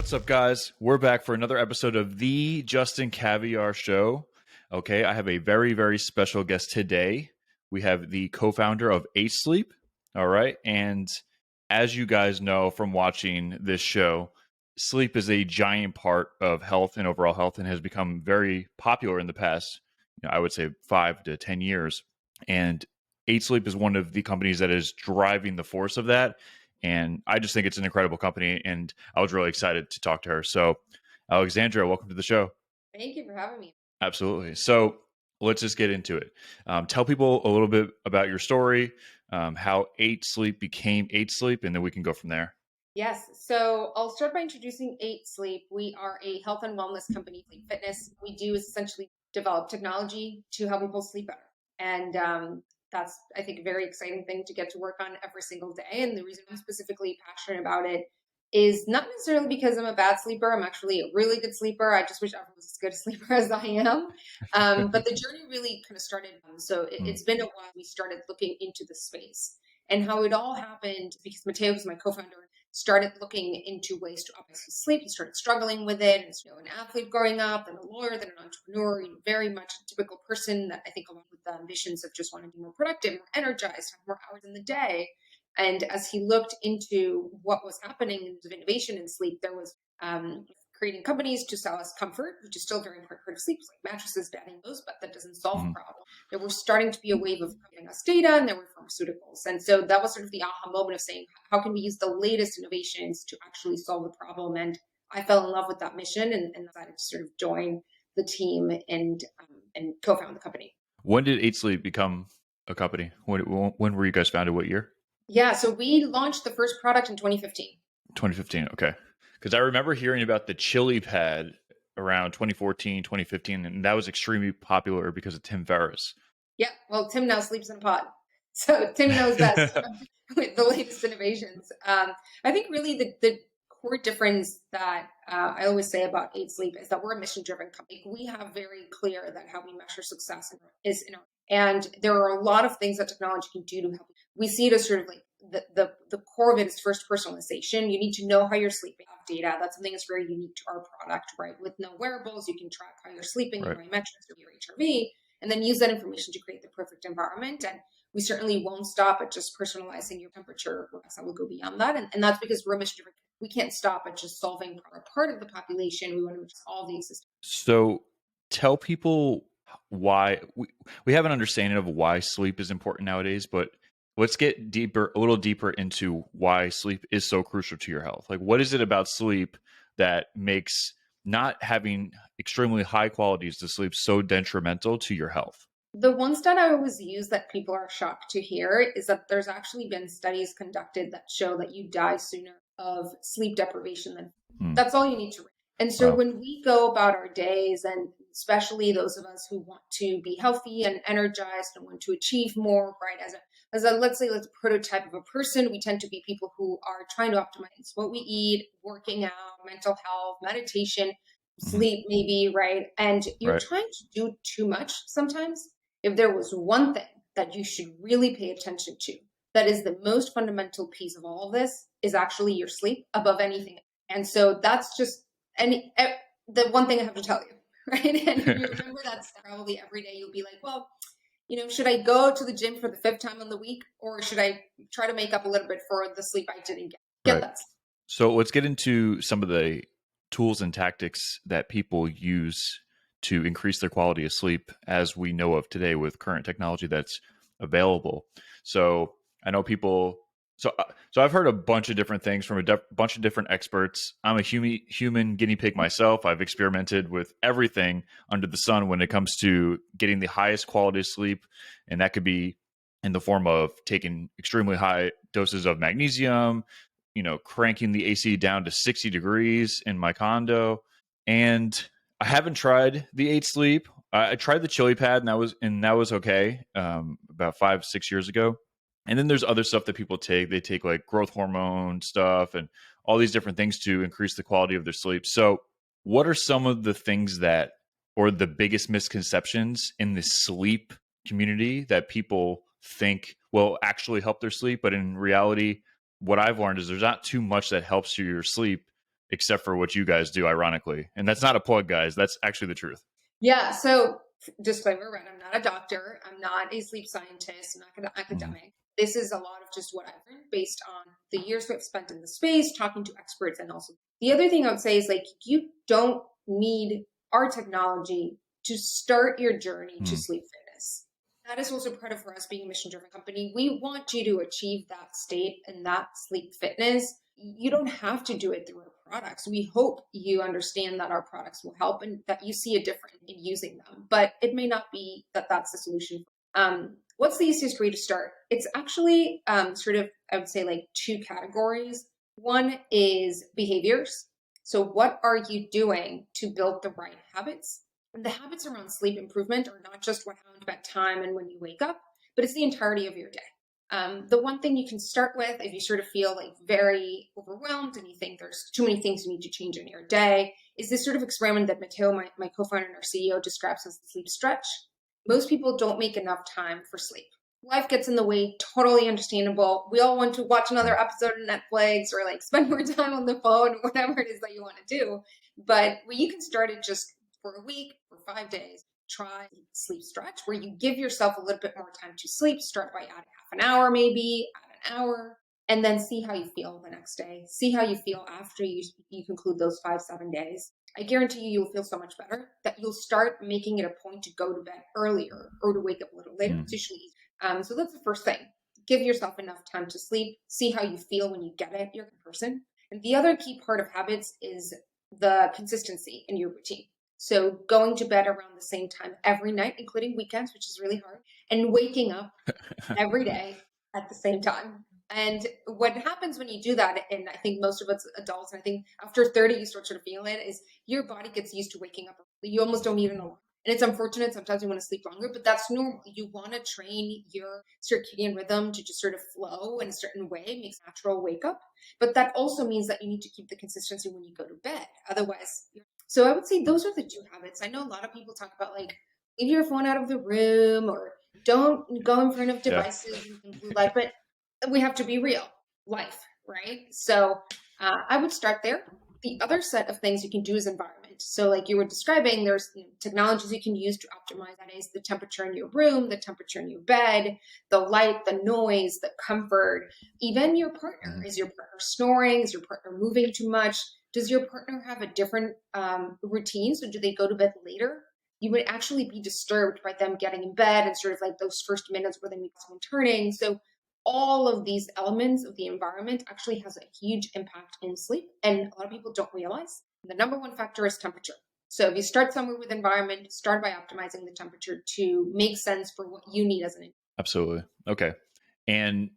What's up, guys? We're back for another episode of the Justin Caviar Show. Okay, I have a very, very special guest today. We have the co-founder of 8 Sleep. All right, and as you guys know from watching this show, sleep is a giant part of health and overall health, and has become very popular in the past, I would say 5 to 10 years. And 8 Sleep is one of the companies that is driving the force of that. And I just think it's an incredible company, and I was really excited to talk to her. So, Alexandra, welcome to the show. Thank you for having me. Absolutely. So, let's just get into it. Tell people a little bit about your story, how 8 Sleep became 8 Sleep, and then we can go from there. Yes. So I'll start by introducing 8 Sleep. We are a health and wellness company, Sleep Fitness. We do is essentially develop technology to help people sleep better. And that's, I think, a very exciting thing to get to work on every single day. And the reason I'm specifically passionate about it is not necessarily because I'm a bad sleeper. I'm actually a really good sleeper. I just wish I was as good a sleeper as I am. But the journey really kind of started. It's been a while. We started looking into the space and how it all happened because Mateo, who's my co-founder, started looking into ways to optimize his sleep. He started struggling with it. And, an athlete growing up, then a lawyer, then an entrepreneur, very much a typical person that I think along with the ambitions of just wanting to be more productive, more energized, have more hours in the day. And as he looked into what was happening in terms of innovation in sleep, there was creating companies to sell us comfort, which is still a very important part of sleep, like mattresses, bedding, those, but that doesn't solve the problem. There was starting to be a wave of giving us data, and there were pharmaceuticals. And so that was sort of the aha moment of saying, how can we use the latest innovations to actually solve the problem? And I fell in love with that mission and decided to sort of join the team and co-found the company. When did 8 Sleep become a company? When were you guys founded? What year? Yeah, so we launched the first product in 2015. 2015, okay. Because I remember hearing about the Chili Pad around 2014, 2015, and that was extremely popular because of Tim Ferriss. Yeah, well, Tim now sleeps in a pod. So Tim knows best with the latest innovations. I think really the core difference that I always say about 8 Sleep is that we're a mission-driven company. We have very clear that how we measure success is in our, and there are a lot of things that technology can do to help. We see it as sort of like the core of it is first personalization. You need to know how you're sleeping. Data. That's something that's very unique to our product, right? With no wearables, you can track how you're sleeping, your metrics of your HRV, and then use that information to create the perfect environment. And we certainly won't stop at just personalizing your temperature. That will go beyond that. And that's because we're mission driven. We can't stop at just solving a part of the population. We want to address all the existing. So tell people why we have an understanding of why sleep is important nowadays, but let's get a little deeper into why sleep is so crucial to your health. Like, what is it about sleep that makes not having extremely high qualities to sleep so detrimental to your health? The one stat I always use that people are shocked to hear is that there's actually been studies conducted that show that you die sooner of sleep deprivation than that's all you need to read. And so when we go about our days, and especially those of us who want to be healthy and energized and want to achieve more, right, as a let's say let's prototype of a person, we tend to be people who are trying to optimize what we eat, working out, mental health, meditation, sleep maybe, right? And you're trying to do too much sometimes. If there was one thing that you should really pay attention to, that is the most fundamental piece of all of this, is actually your sleep above anything. And so that's just the one thing I have to tell you, right? And if you remember that probably every day, you'll be like, well, should I go to the gym for the 5th time in the week, or should I try to make up a little bit for the sleep I didn't get? That. So let's get into some of the tools and tactics that people use to increase their quality of sleep as we know of today with current technology that's available. So I know people, so I've heard a bunch of different things from a bunch of different experts. I'm a human guinea pig myself. I've experimented with everything under the sun when it comes to getting the highest quality of sleep. And that could be in the form of taking extremely high doses of magnesium, cranking the AC down to 60 degrees in my condo. And I haven't tried the 8 Sleep. I tried the Chili Pad, and that was okay about 5-6 years ago. And then there's other stuff that people take. They take like growth hormone stuff and all these different things to increase the quality of their sleep. So what are some of the things or the biggest misconceptions in the sleep community that people think will actually help their sleep? But in reality, what I've learned is there's not too much that helps your sleep except for what you guys do, ironically. And that's not a plug, guys. That's actually the truth. Yeah. So disclaimer, right? I'm not a doctor. I'm not a sleep scientist. I'm not an Mhm. academic. This is a lot of just what I've learned based on the years we've spent in the space, talking to experts. And also the other thing I would say is like, you don't need our technology to start your journey to Mhm. sleep fitness. That is also part of for us being a mission driven company. We want you to achieve that state and that sleep fitness. You don't have to do it through our products. We hope you understand that our products will help and that you see a difference in using them, but it may not be that that's the solution. What's the easiest way to start? It's actually sort of, I would say, like two categories. One is behaviors. So, what are you doing to build the right habits? And the habits around sleep improvement are not just what happens at time and when you wake up, but it's the entirety of your day. The one thing you can start with, if you sort of feel like very overwhelmed and you think there's too many things you need to change in your day, is this sort of experiment that Matteo, my co-founder and our CEO, describes as the sleep stretch. Most people don't make enough time for sleep. Life gets in the way, totally understandable. We all want to watch another episode of Netflix or like spend more time on the phone, whatever it is that you want to do. But you can start it just for a week, for 5 days. Try sleep stretch where you give yourself a little bit more time to sleep. Start by adding half an hour, maybe add an hour, and then see how you feel the next day. See how you feel after you conclude those 5-7 days. I guarantee you'll feel so much better that you'll start making it a point to go to bed earlier or to wake up a little later. It's usually easy. So that's the first thing. Give yourself enough time to sleep. See how you feel when you get it. You're a person. And the other key part of habits is the consistency in your routine. So going to bed around the same time every night, including weekends, which is really hard, and waking up every day at the same time. And what happens when you do that, and I think most of us adults, and I think after 30, you start sort of feeling it, is your body gets used to waking up. You almost don't need an alarm. And it's unfortunate. Sometimes you want to sleep longer, but that's normal. You want to train your circadian rhythm to just sort of flow in a certain way, it makes natural wake up. But that also means that you need to keep the consistency when you go to bed. Otherwise, so I would say those are the two habits. I know a lot of people talk about like leave your phone out of the room or don't go in front of Yeah. devices and blue light, but we have to be real. Life, right? So I would start there. The other set of things you can do is environment. So, like you were describing, there's technologies you can use to optimize that is the temperature in your room, the temperature in your bed, the light, the noise, the comfort, even your partner. Is your partner snoring? Is your partner moving too much? Does your partner have a different routine? So, do they go to bed later? You would actually be disturbed by them getting in bed and sort of like those first minutes where they meet someone turning. So, all of these elements of the environment actually has a huge impact in sleep. And a lot of people don't realize the number one factor is temperature. So if you start somewhere with environment, start by optimizing the temperature to make sense for what you need as an individual. Absolutely. Okay. And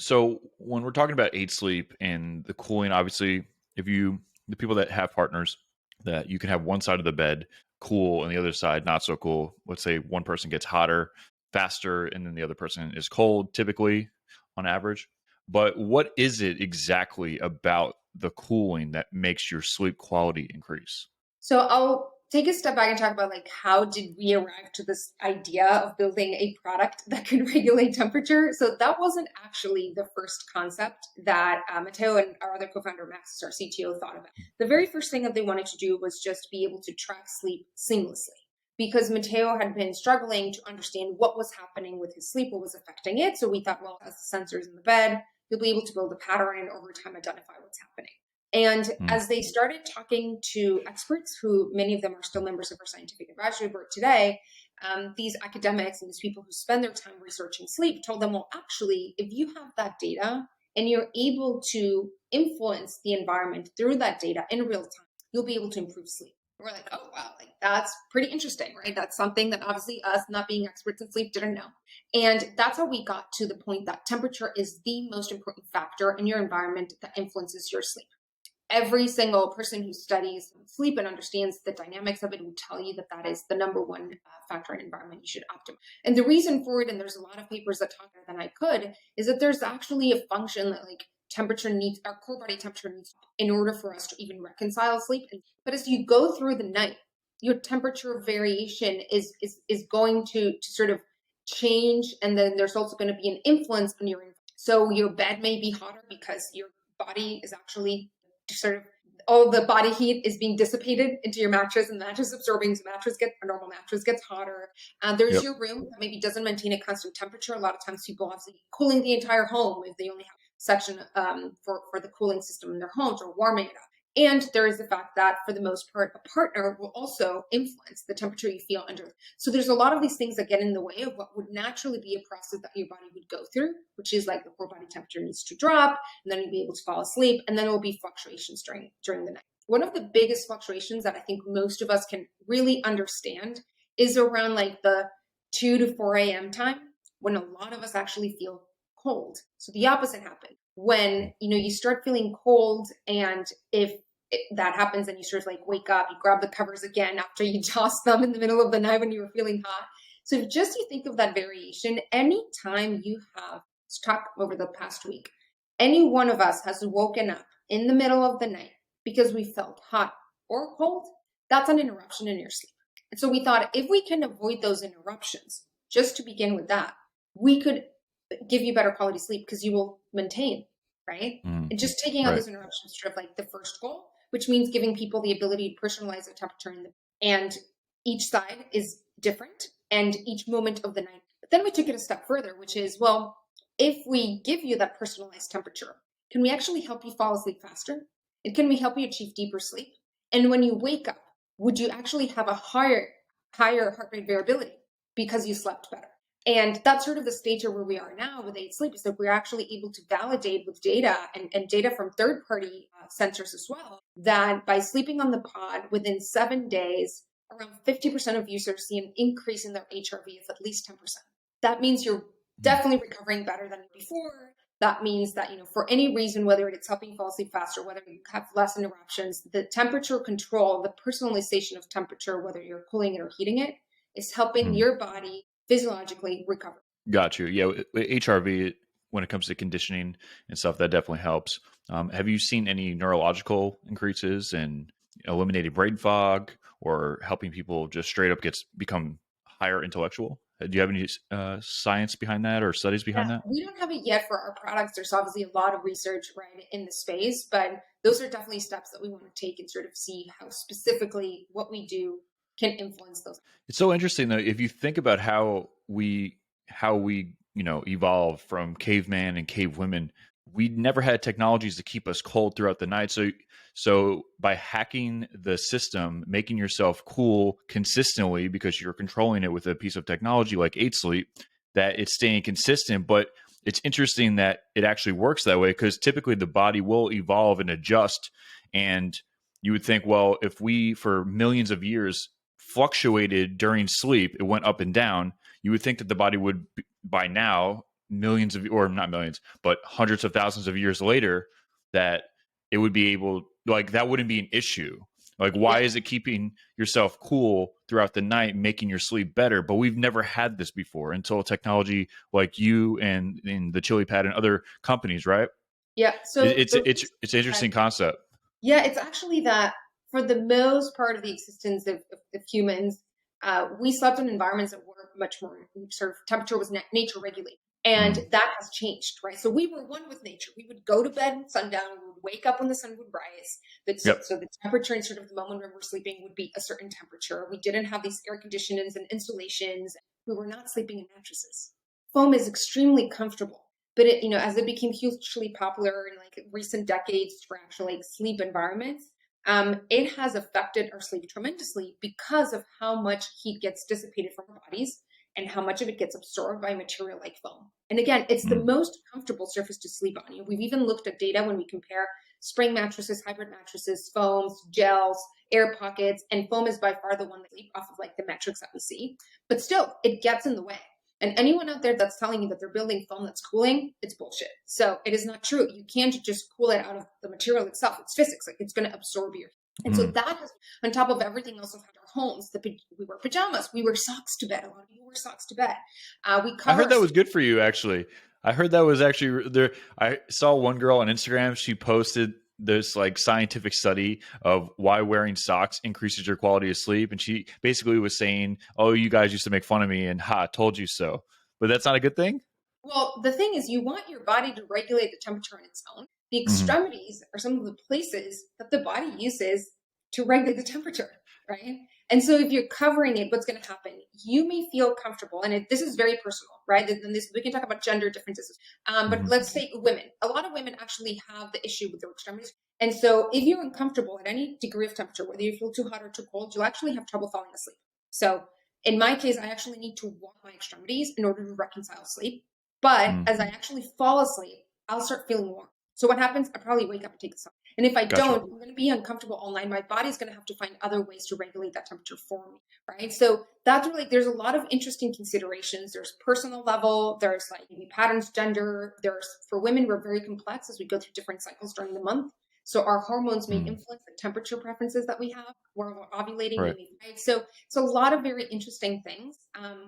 so when we're talking about aid sleep and the cooling, obviously, the people that have partners, that you can have one side of the bed cool and the other side not so cool. Let's say one person gets hotter faster and then the other person is cold, typically on average. But what is it exactly about the cooling that makes your sleep quality increase? So I'll take a step back and talk about like how did we arrive to this idea of building a product that can regulate temperature. So that wasn't actually the first concept that Matteo and our other co-founder Max, our CTO, thought about. The very first thing that they wanted to do was just be able to track sleep seamlessly, because Matteo had been struggling to understand what was happening with his sleep, what was affecting it. So we thought, well, as the sensors in the bed, you'll be able to build a pattern and over time identify what's happening. And as they started talking to experts, who many of them are still members of our scientific advisory board today, these academics and these people who spend their time researching sleep told them, well, actually, if you have that data and you're able to influence the environment through that data in real time, you'll be able to improve sleep. We're like, oh, wow, like that's pretty interesting, right? That's something that obviously us not being experts in sleep didn't know. And that's how we got to the point that temperature is the most important factor in your environment that influences your sleep. Every single person who studies sleep and understands the dynamics of it will tell you that that is the number one factor in environment you should optimize. And the reason for it, and there's a lot of papers that talk better than I could, is that there's actually a function that like temperature needs, our core body temperature needs in order for us to even reconcile sleep. But as you go through the night, your temperature variation is going to sort of change. And then there's also going to be an influence on your, so your bed may be hotter because your body is actually sort of all the body heat is being dissipated into your mattress, and the mattress is absorbing. So a normal mattress gets hotter. There's Yep. your room that maybe doesn't maintain a constant temperature. A lot of times people have cooling the entire home if they only have a section for the cooling system in their homes, or warming it up. And there is the fact that for the most part, a partner will also influence the temperature you feel under. So there's a lot of these things that get in the way of what would naturally be a process that your body would go through, which is like the core body temperature needs to drop, and then you'll be able to fall asleep, and then it will be fluctuations during the night. One of the biggest fluctuations that I think most of us can really understand is around like the 2 to 4 a.m. time, when a lot of us actually feel cold. So the opposite happens when you start feeling cold, and if that happens and you sort of like wake up, you grab the covers again after you toss them in the middle of the night when you were feeling hot. So just you think of that variation, anytime you have, let's talk over the past week, any one of us has woken up in the middle of the night because we felt hot or cold, that's an interruption in your sleep. And so we thought, if we can avoid those interruptions, just to begin with that, we could give you better quality sleep because you will maintain, right? And just taking out those interruptions is sort of like the first goal, which means giving people the ability to personalize their temperature and each side is different and each moment of the night. But then we took it a step further, which is, well, if we give you that personalized temperature, can we actually help you fall asleep faster? And can we help you achieve deeper sleep? And when you wake up, would you actually have a higher heart rate variability because you slept better? And that's sort of the stage where we are now with 8 Sleep, is that we're actually able to validate with data and data from third-party sensors as well, that by sleeping on the pod within 7 days, around 50% of users see an increase in their HRV of at least 10%. That means you're definitely recovering better than before. That means that, for any reason, whether it's helping you fall asleep faster, whether you have less interruptions, the temperature control, the personalization of temperature, whether you're cooling it or heating it, is helping your body physiologically recover. Got you. Yeah, HRV, when it comes to conditioning and stuff, that definitely helps. Have you seen any neurological increases in eliminating brain fog or helping people just straight up become higher intellectual? Do you have any science behind that or studies behind that? We don't have it yet for our products. There's obviously a lot of research right in the space, but those are definitely steps that we want to take and sort of see how specifically what we do can influence those. It's so interesting though, if you think about how we evolved from caveman and cave women, we never had technologies to keep us cold throughout the night. So by hacking the system, making yourself cool consistently because you're controlling it with a piece of technology like 8 Sleep, that it's staying consistent. But it's interesting that it actually works that way, because typically the body will evolve and adjust. And you would think, well, if we for millions of years fluctuated during sleep, it went up and down, you would think that the body would, by now, or not millions, but hundreds of thousands of years later, that it would be able, like, that wouldn't be an issue. Like, why is it keeping yourself cool throughout the night, making your sleep better? But we've never had this before until technology like you and in the Chili Pad and other companies, right? Yeah. So it's an interesting concept. Yeah, it's actually that for the most part of the existence of humans, we slept in environments that were much more sort of temperature was nature regulated. And that has changed, right? So we were one with nature. We would go to bed at sundown. We would wake up when the sun would rise. So the temperature in sort of the moment when we're sleeping would be a certain temperature. We didn't have these air conditionings and installations. We were not sleeping in mattresses. Foam is extremely comfortable. But as it became hugely popular in like recent decades for actual like sleep environments, it has affected our sleep tremendously because of how much heat gets dissipated from our bodies and how much of it gets absorbed by material like foam. And again, it's the most comfortable surface to sleep on. We've even looked at data when we compare spring mattresses, hybrid mattresses, foams, gels, air pockets, and foam is by far the one that sleep off of like the metrics that we see. But still, it gets in the way. And anyone out there that's telling you that they're building foam that's cooling, it's bullshit. So it is not true. You can't just cool it out of the material itself. It's physics. Like, it's going to absorb your heat. And so that has, on top of everything else of our homes, we wear pajamas, we wear socks to bed. A lot of people wear socks to bed. I heard that was good for you, actually. I heard that was actually there. I saw one girl on Instagram. She posted this like scientific study of why wearing socks increases your quality of sleep. And she basically was saying, oh, you guys used to make fun of me and told you so. But that's not a good thing. Well, the thing is, you want your body to regulate the temperature on its own. The Hmm. extremities are some of the places that the body uses to regulate the temperature, right? And so if you're covering it, what's going to happen? You may feel comfortable, and this is very personal, right? And this, we can talk about gender differences. But Hmm. let's say women. A lot of women actually have the issue with their extremities. And so if you're uncomfortable at any degree of temperature, whether you feel too hot or too cold, you'll actually have trouble falling asleep. So in my case, I actually need to warm my extremities in order to reconcile sleep. But Mm. as I actually fall asleep, I'll start feeling warm. So what happens? I probably wake up and take a sauna. And if I Gotcha. don't, I'm going to be uncomfortable all night. My body's going to have to find other ways to regulate that temperature for me, right? So that's where, like, there's a lot of interesting considerations. There's personal level. There's like maybe patterns, gender. There's, for women, we're very complex as we go through different cycles during the month. So our hormones may Mm. influence the temperature preferences that we have. Where we're ovulating, Right. maybe, right? So it's a lot of very interesting things,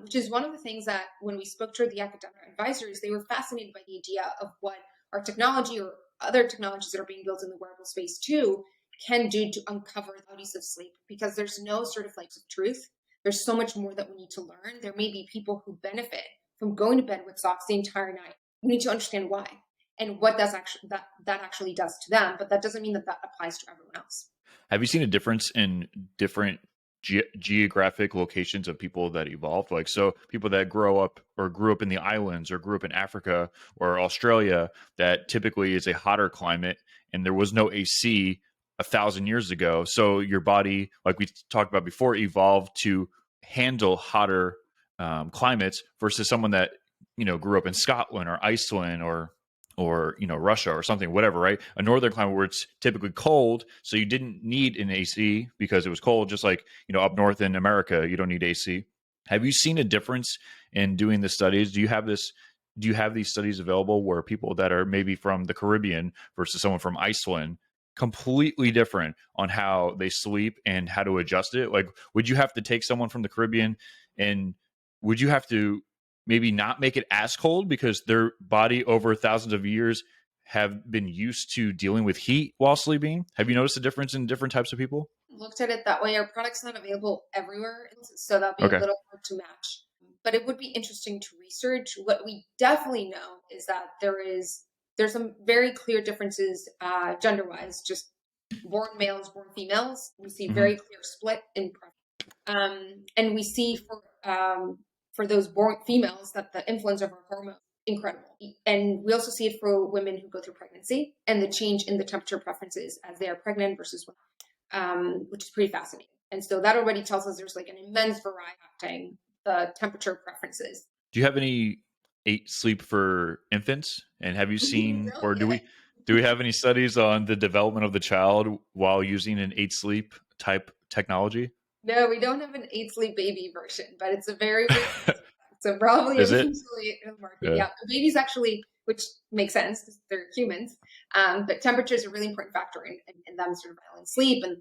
which is one of the things that when we spoke to the academic advisors, they were fascinated by the idea of what our technology or other technologies that are being built in the wearable space too can do to uncover the qualities of sleep, because there's no sort of like truth. There's so much more that we need to learn. There may be people who benefit from going to bed with socks the entire night. We need to understand why and what does actually that actually does to them, but that doesn't mean that that applies to everyone else. Have you seen a difference in different geographic locations of people that evolved? Like, so people that grow up or grew up in the islands or grew up in Africa or Australia, that typically is a hotter climate, and there was no AC 1,000 years ago. So your body, like we talked about before, evolved to handle hotter climates versus someone that grew up in Scotland or Iceland or Russia or something, whatever, right? A northern climate where it's typically cold, so you didn't need an AC because it was cold. Just like up north in America, you don't need AC. Have you seen a difference in doing the studies? Do you have this? Do you have these studies available where people that are maybe from the Caribbean versus someone from Iceland, completely different on how they sleep and how to adjust it? Like, would you have to take someone from the Caribbean, and would you have to maybe not make it as cold because their body over thousands of years have been used to dealing with heat while sleeping? Have you noticed a difference in different types of people? Looked at it that way. Our product's not available everywhere, so that'll be a Okay. little hard to match. But it would be interesting to research. What we definitely know is that there's some very clear differences gender-wise. Just born males, born females, we see Hmm. very clear split in preference. And we see for those born females that the influence of our hormones incredible. And we also see it for women who go through pregnancy and the change in the temperature preferences as they are pregnant versus when which is pretty fascinating. And so that already tells us there's like an immense variety affecting the temperature preferences. Do you have any eight sleep for infants? And have you seen, No, or do yeah. we have any studies on the development of the child while using an eight sleep type technology? No, we don't have an eight sleep baby version, but it's a very real. So probably Is it? eventually in the market. Yeah. Yeah, the babies actually, which makes sense because they're humans. But temperature is a really important factor in them sort of dialing sleep, and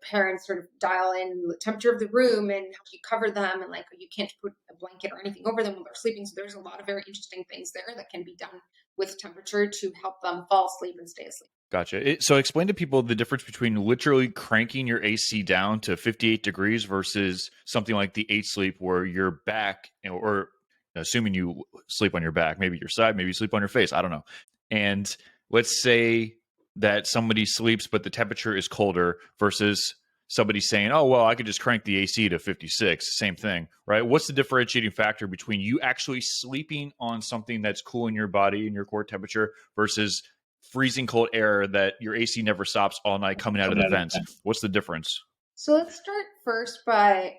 parents sort of dial in the temperature of the room and how you cover them, and like you can't put a blanket or anything over them while they're sleeping. So there's a lot of very interesting things there that can be done with temperature to help them fall asleep and stay asleep. Gotcha. So explain to people the difference between literally cranking your AC down to 58 degrees versus something like the eight sleep where your back, or assuming you sleep on your back, maybe your side, maybe you sleep on your face, I don't know. And let's say that somebody sleeps, but the temperature is colder versus somebody saying, oh, well, I could just crank the AC to 56, same thing, right? What's the differentiating factor between you actually sleeping on something that's cool in your body and your core temperature versus freezing cold air that your AC never stops all night coming out of the vents? What's the difference? So let's start first by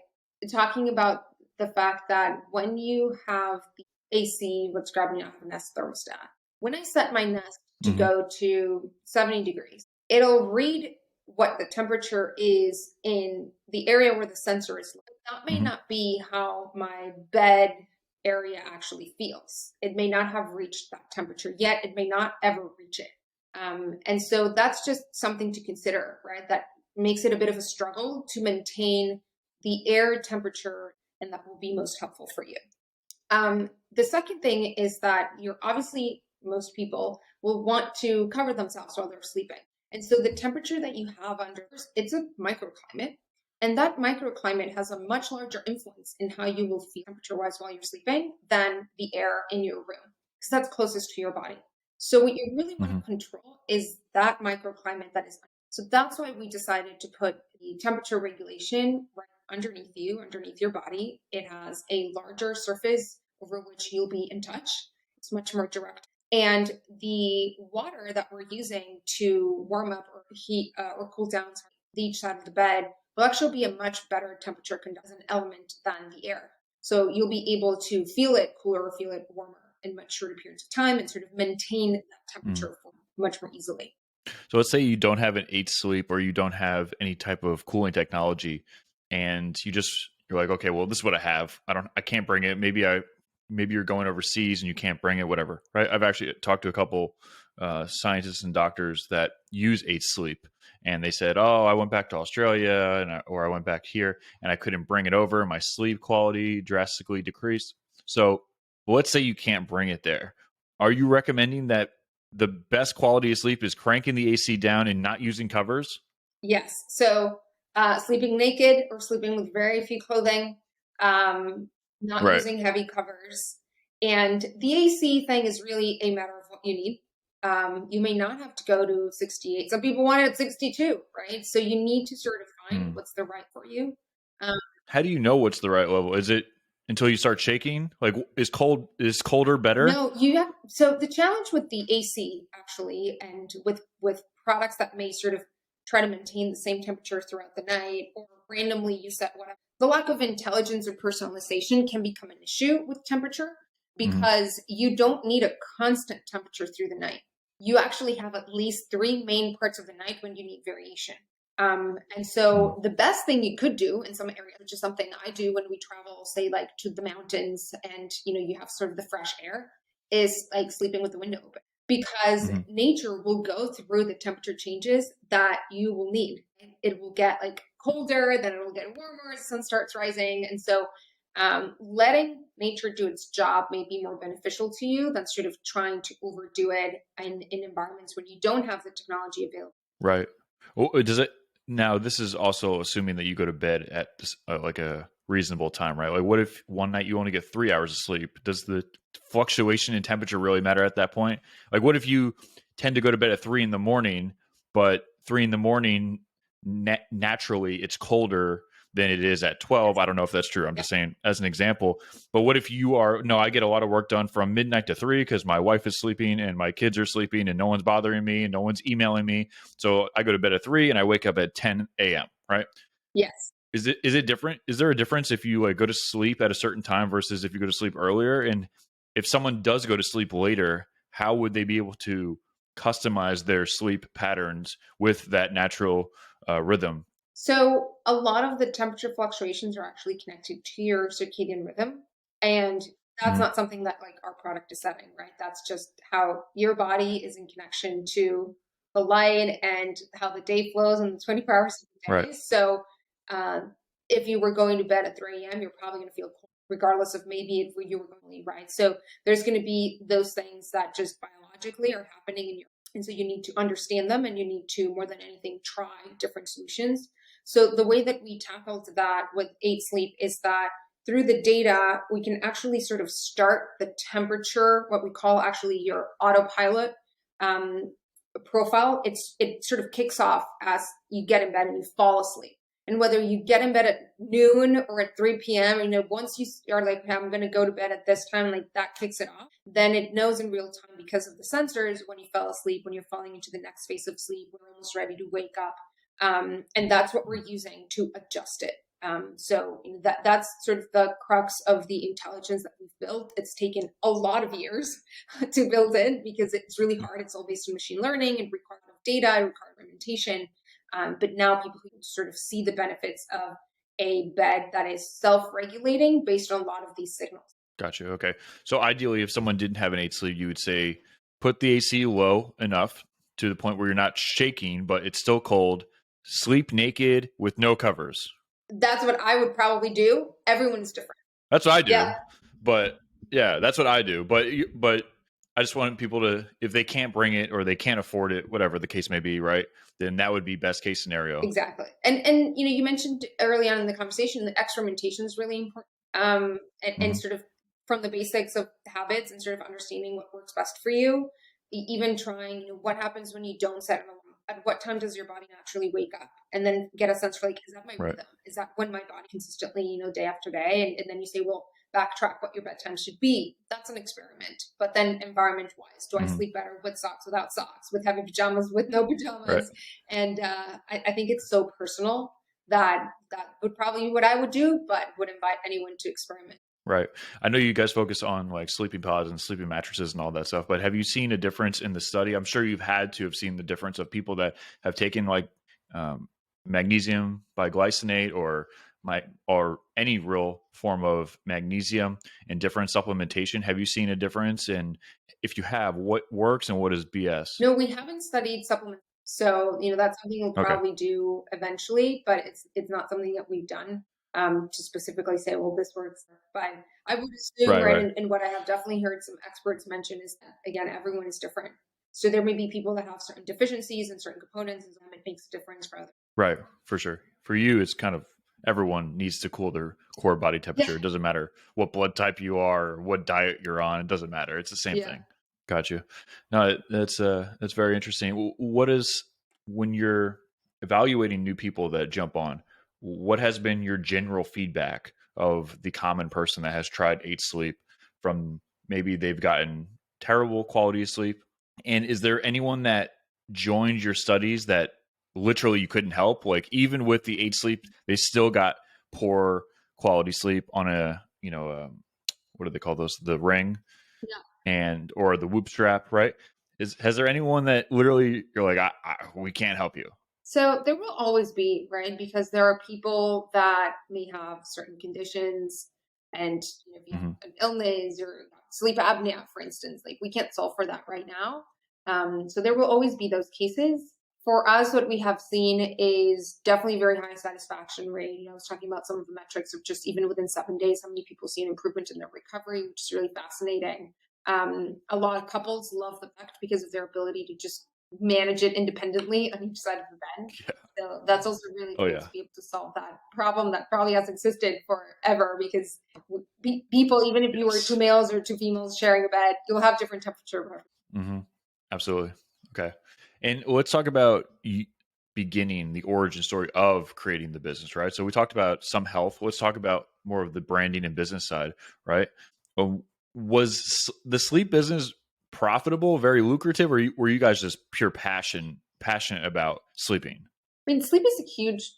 talking about the fact that when you have the AC, what's grabbing out of the Nest thermostat, when I set my Nest to Hmm. go to 70 degrees, it'll read what the temperature is in the area where the sensor is. That may Hmm. not be how my bed area actually feels. It may not have reached that temperature yet. It may not ever reach it. And so that's just something to consider, right? That makes it a bit of a struggle to maintain the air temperature, and that will be most helpful for you. The second thing is that you're obviously, most people will want to cover themselves while they're sleeping. And so the temperature that you have under, it's a microclimate. And that microclimate has a much larger influence in how you will feel temperature wise while you're sleeping than the air in your room, because that's closest to your body. So what you really want Hmm. to control is that microclimate that is. So that's why we decided to put the temperature regulation right underneath you, underneath your body. It has a larger surface over which you'll be in touch. It's much more direct. And the water that we're using to warm up or heat or cool down each side of the bed will actually be a much better temperature conducting element than the air. So you'll be able to feel it cooler or feel it warmer in much shorter periods of time and sort of maintain that Mm. temperature for much more easily. So let's say you don't have an 8 sleep or you don't have any type of cooling technology, and you're like, okay, well, this is what I have. I can't bring it. Maybe you're going overseas and you can't bring it, whatever. Right? I've actually talked to a couple scientists and doctors that use 8 sleep, and they said, oh, I went back to Australia or I went back here and I couldn't bring it over. My sleep quality drastically decreased. So let's say you can't bring it there. Are you recommending that the best quality of sleep is cranking the AC down and not using covers? Yes. So sleeping naked or sleeping with very few clothing, not Right. using heavy covers. And the AC thing is really a matter of what you need. You may not have to go to 68. Some people want it at 62, right? So you need to sort of find Hmm. what's the right for you. Um, How do you know what's the right level? Is it until you start shaking? Like, is colder better? No, you have. So the challenge with the AC actually, and with products that may sort of try to maintain the same temperature throughout the night, or randomly you set whatever, the lack of intelligence or personalization can become an issue with temperature Hmm. because you don't need a constant temperature through the night. You actually have at least three main parts of the night when you need variation. And Hmm. so the best thing you could do in some areas, which is something I do when we travel, say like to the mountains and you have sort of the fresh air, is like sleeping with the window open because Hmm. nature will go through the temperature changes that you will need. It will get like colder, then it will get warmer as the sun starts rising. And so letting nature do its job may be more beneficial to you than sort of trying to overdo it in environments when you don't have the technology available. Right. Well, does it now? This is also assuming that you go to bed at like a reasonable time, right? Like, what if one night you only get 3 hours of sleep? Does the fluctuation in temperature really matter at that point? Like, what if you tend to go to bed at 3 in the morning, but 3 in the morning naturally it's colder than it is at 12? Yes. I don't know if that's true. I'm Yeah. just saying as an example. But what if you are, no, I get a lot of work done from midnight to 3 because my wife is sleeping and my kids are sleeping and no one's bothering me and no one's emailing me. So I go to bed at 3 and I wake up at 10 a.m., right? Yes. Is it different? Is there a difference if you like go to sleep at a certain time versus if you go to sleep earlier? And if someone does go to sleep later, how would they be able to customize their sleep patterns with that natural rhythm? So a lot of the temperature fluctuations are actually connected to your circadian rhythm. And that's Mm-hmm. not something that like our product is setting, right? That's just how your body is in connection to the light and how the day flows and the 24 hours of the Right. day. So um, if you were going to bed at 3 a.m., you're probably going to feel cold, regardless of maybe if you were going to leave, right? So there's going to be those things that just biologically are happening in your, and so you need to understand them and you need to, more than anything, try different solutions. So the way that we tackled that with 8 sleep is that through the data, we can actually sort of start the temperature, what we call actually your autopilot um, profile. It sort of kicks off as you get in bed and you fall asleep. And whether you get in bed at noon or at 3 p.m., once you are like, hey, I'm going to go to bed at this time, like that kicks it off, then it knows in real time because of the sensors when you fell asleep, when you're falling into the next phase of sleep, we're almost ready to wake up. And that's what we're using to adjust it. So that's sort of the crux of the intelligence that we've built. It's taken a lot of years to build it because it's really hard. It's all based on machine learning and requires data, requires implementation. But now people can sort of see the benefits of a bed that is self-regulating based on a lot of these signals. Gotcha. Okay. So ideally, if someone didn't have an 8 sleep, you would say put the AC low enough to the point where you're not shaking, but it's still cold. Sleep naked with no covers. That's what I would probably do. Everyone's different. That's what I Yeah, do. But yeah, that's what I do. But I just want people to, if they can't bring it or they can't afford it, whatever the case may be, right? Then that would be best case scenario. exactly. And you mentioned early on in the conversation that experimentation is really important. And Hmm. sort of from the basics of habits and sort of understanding what works best for you. even trying, what happens when you don't set an alarm? At what time does your body naturally wake up? And then get a sense for like, is that my Right. rhythm? Is that when my body consistently, day after day? And then you say, well, backtrack what your bedtime should be. That's an experiment. But then environment wise, do I Hmm. sleep better with socks, without socks, with heavy pajamas, with no Right. pajamas? And I think it's so personal that that would probably be what I would do, but would invite anyone to experiment. Right. I know you guys focus on like sleeping pods and sleeping mattresses and all that stuff, but have you seen a difference in the study? I'm sure you've had to have seen the difference of people that have taken like um, magnesium biglycinate or any real form of magnesium and different supplementation. Have you seen a difference? And if you have, what works and what is BS? No, we haven't studied supplements. So, that's something we'll Okay. probably do eventually, but it's not something that we've done to specifically say, well, this works. But I would assume, Right. right, Right. and what I have definitely heard some experts mention is that, again, everyone is different. So there may be people that have certain deficiencies in certain components, and it makes a difference for others. Right. For sure. For you, it's kind of everyone needs to cool their core body Yeah, temperature. It doesn't matter what blood type you are or what diet you're on. It doesn't matter. It's the same yeah. thing. Got you. No, that's very interesting. What is when you're evaluating new people that jump on? What has been your general feedback of the common person that has tried 8 sleep from maybe they've gotten terrible quality of sleep? And is there anyone that joined your studies that literally you couldn't help? Like even with the 8 sleep, they still got poor quality sleep on what do they call those? The ring Yeah. and or the whoop strap, right? Has there anyone that literally you're like, we can't help you? So there will always be, right? Because there are people that may have certain conditions, and if you Hmm. have an illness or sleep apnea, for instance, like we can't solve for that right now. So there will always be those cases. For us, what we have seen is definitely very high satisfaction rate. I was talking about some of the metrics of just even within 7 days, how many people see an improvement in their recovery, which is really fascinating. A lot of couples love the product because of their ability to just manage it independently on each side of the bed. Yeah. So that's also really Oh cool to yeah. be able to solve that problem that probably has existed forever because people, even if you were two Yes. males or two females sharing a bed, you'll have different temperature preferences. Hmm. Absolutely. Okay. And let's talk about beginning the origin story of creating the business, right? So we talked about some health. Let's talk about more of the branding and business side, right? Um, was the sleep business profitable, very lucrative, or were you guys just pure passionate about sleeping? I mean, sleep is a huge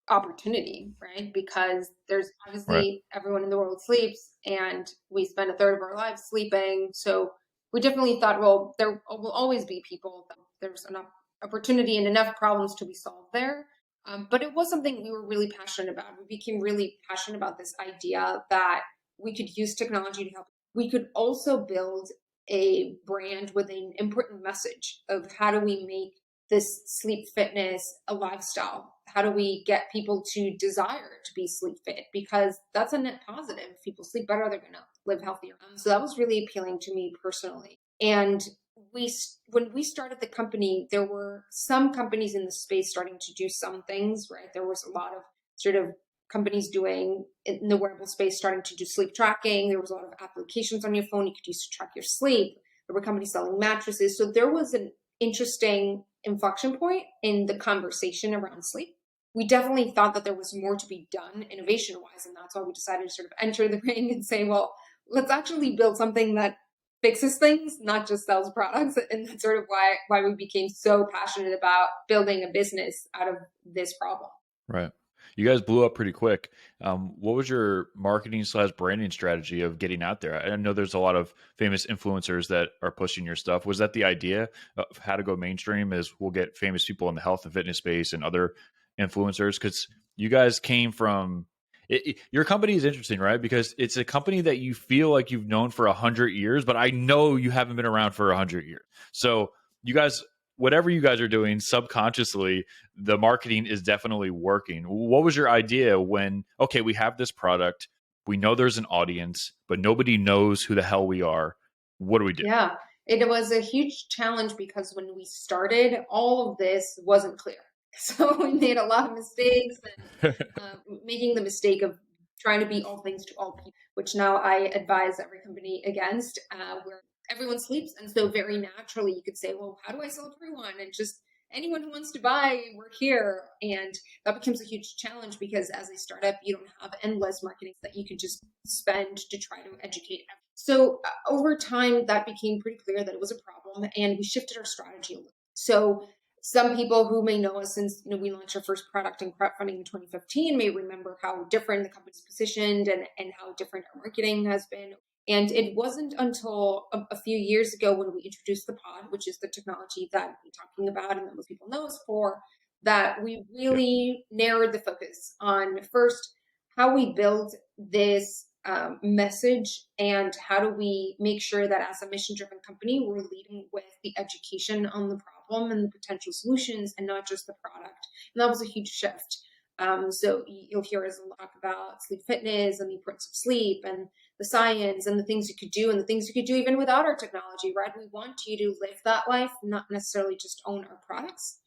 opportunity, right? Because there's Right. obviously everyone in the world sleeps, and we spend a third of our lives sleeping. So we definitely thought, well, there will always be people. There's enough opportunity and enough problems to be solved there. But it was something we were really passionate about. We became really passionate about this idea that we could use technology to help. We could also build a brand with an important message of how do we make this sleep fitness a lifestyle? How do we get people to desire to be sleep fit? Because that's a net positive. If people sleep better, they're going to live healthier. So that was really appealing to me personally. And when we started the company, there were some companies in the space starting to do some things, right? There was a lot of sort of companies doing in the wearable space starting to do sleep tracking. There was a lot of applications on your phone you could use to track your sleep. There were companies selling mattresses. So there was an interesting inflection point in the conversation around sleep. We definitely thought that there was more to be done innovation wise. And that's why we decided to sort of enter the ring and say, well, let's actually build something that fixes things, not just sells products. And that's sort of why we became so passionate about building a business out of this problem. Right. You guys blew up pretty quick. What was your marketing slash branding strategy of getting out there? I know there's a lot of famous influencers that are pushing your stuff. Was that the idea of how to go mainstream? Is we'll get famous people in the health and fitness space and other influencers? Because you guys came from your company is interesting, right? Because it's a company that you feel like you've known for 100 years, but I know you haven't been around for 100 years. So you guys, whatever you guys are doing subconsciously, the marketing is definitely working. What was your idea when, okay, we have this product, we know there's an audience, but nobody knows who the hell we are. What do we do? Yeah, it was a huge challenge because when we started, all of this wasn't clear. So we made a lot of mistakes and making the mistake of trying to be all things to all people, which now I advise every company against. everyone sleeps. And so very naturally you could say, well, how do I sell to everyone? And just anyone who wants to buy, we're here. And that becomes a huge challenge because as a startup, you don't have endless marketing that you can just spend to try to educate everyone. So over time, that became pretty clear that it was a problem, and we shifted our strategy a little. So some people who may know us since we launched our first product in crowdfunding in 2015 may remember how different the company's positioned and how different our marketing has been. And it wasn't until a few years ago when we introduced the pod, which is the technology that we're talking about and that most people know us for, that we Yep. really narrowed the focus on first how we build this message and how do we make sure that as a mission driven company, we're leading with the education on the problem and the potential solutions and not just the product. And that was a huge shift. So you'll hear us talk about sleep fitness and the importance of sleep and the science and the things you could do and the things you could do even without our technology, right? We want you to live that life, not necessarily just own our products.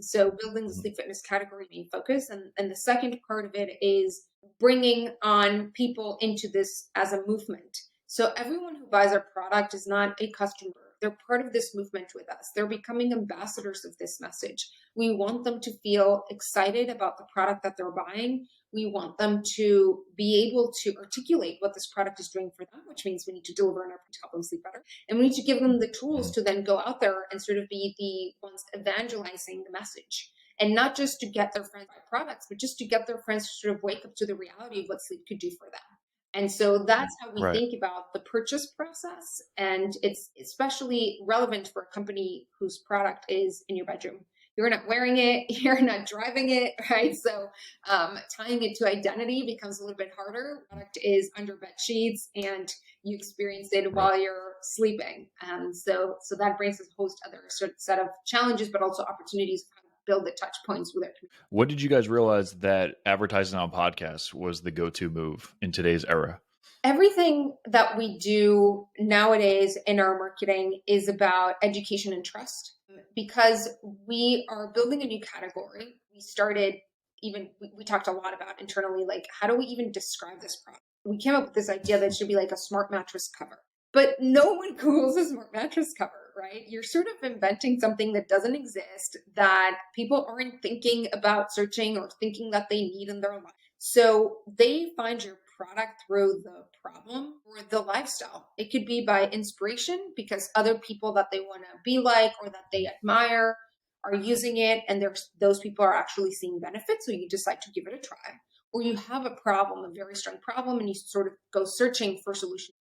So building the Mhm. sleep fitness category being focused. And the second part of it is bringing on people into this as a movement. So everyone who buys our product is not a customer. They're part of this movement with us. They're becoming ambassadors of this message. We want them to feel excited about the product that they're buying. We want them to be able to articulate what this product is doing for them, which means we need to deliver on our to help them sleep better. And we need to give them the tools Mhm. to then go out there and sort of be the ones evangelizing the message. And not just to get their friends to buy products, but just to get their friends to sort of wake up to the reality of what sleep could do for them. And so that's how we Right. think about the purchase process. And it's especially relevant for a company whose product is in your bedroom. You're not wearing it, you're not driving it, right? So tying it to identity becomes a little bit harder. Product is under bed sheets and you experience it Right. while you're sleeping. So that brings us a host other sort of set of challenges, but also opportunities to kind of build the touch points with our community. When did you guys realize that advertising on podcasts was the go-to move in today's era? Everything that we do nowadays in our marketing is about education and trust because we are building a new category. We started we talked a lot about internally, like, how do we even describe this product? We came up with this idea that it should be like a smart mattress cover, but no one Googles a smart mattress cover, right? You're sort of inventing something that doesn't exist, that people aren't thinking about searching or thinking that they need in their life. So they find your product through the problem or the lifestyle. It could be by inspiration because other people that they want to be like or that they admire are using it and there's those people are actually seeing benefits. So you decide to give it a try. Or you have a problem, a very strong problem, and you sort of go searching for solutions.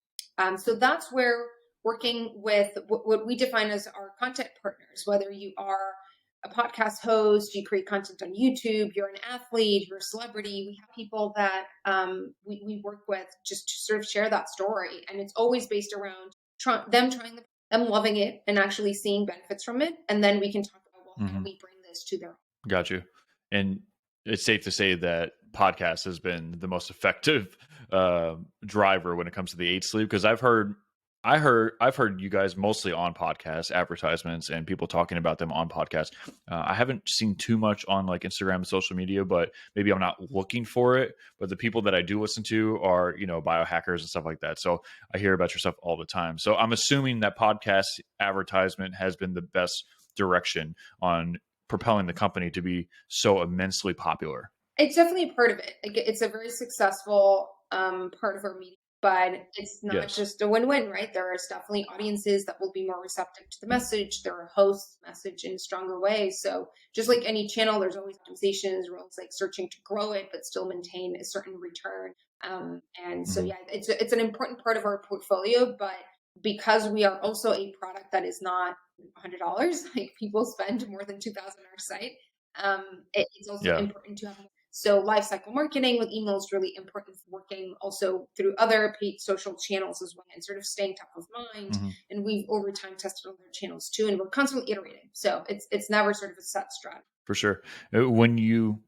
So that's where working with what we define as our content partners, whether you are a podcast host, you create content on YouTube, you're an athlete, you're a celebrity. We have people that we work with just to sort of share that story. And it's always based around them loving it and actually seeing benefits from it. And then we can talk about, well, how do Hmm. we bring this to their Got you. And it's safe to say that podcast has been the most effective driver when it comes to the 8 sleep because I've heard you guys mostly on podcasts, advertisements, and people talking about them on podcasts. I haven't seen too much on like Instagram and social media, but maybe I'm not looking for it. But the people that I do listen to are biohackers and stuff like that. So I hear about your stuff all the time. So I'm assuming that podcast advertisement has been the best direction on propelling the company to be so immensely popular. It's definitely a part of it. Like, it's a very successful part of our media, but it's not Yes. just a win-win, right? There are definitely audiences that will be more receptive to the message. There are hosts message in stronger ways. So just like any channel, there's always optimizations, roles like searching to grow it, but still maintain a certain return. And so, Hmm. yeah, it's an important part of our portfolio, but because we are also a product that is not $100, like people spend more than 2,000 on our site. It's also Yeah. important to have so lifecycle marketing with email is really important for working also through other paid social channels as well and sort of staying top of mind. Hmm. And we've over time tested other channels too, and we're constantly iterating. So it's never sort of a set strategy. For sure. When you're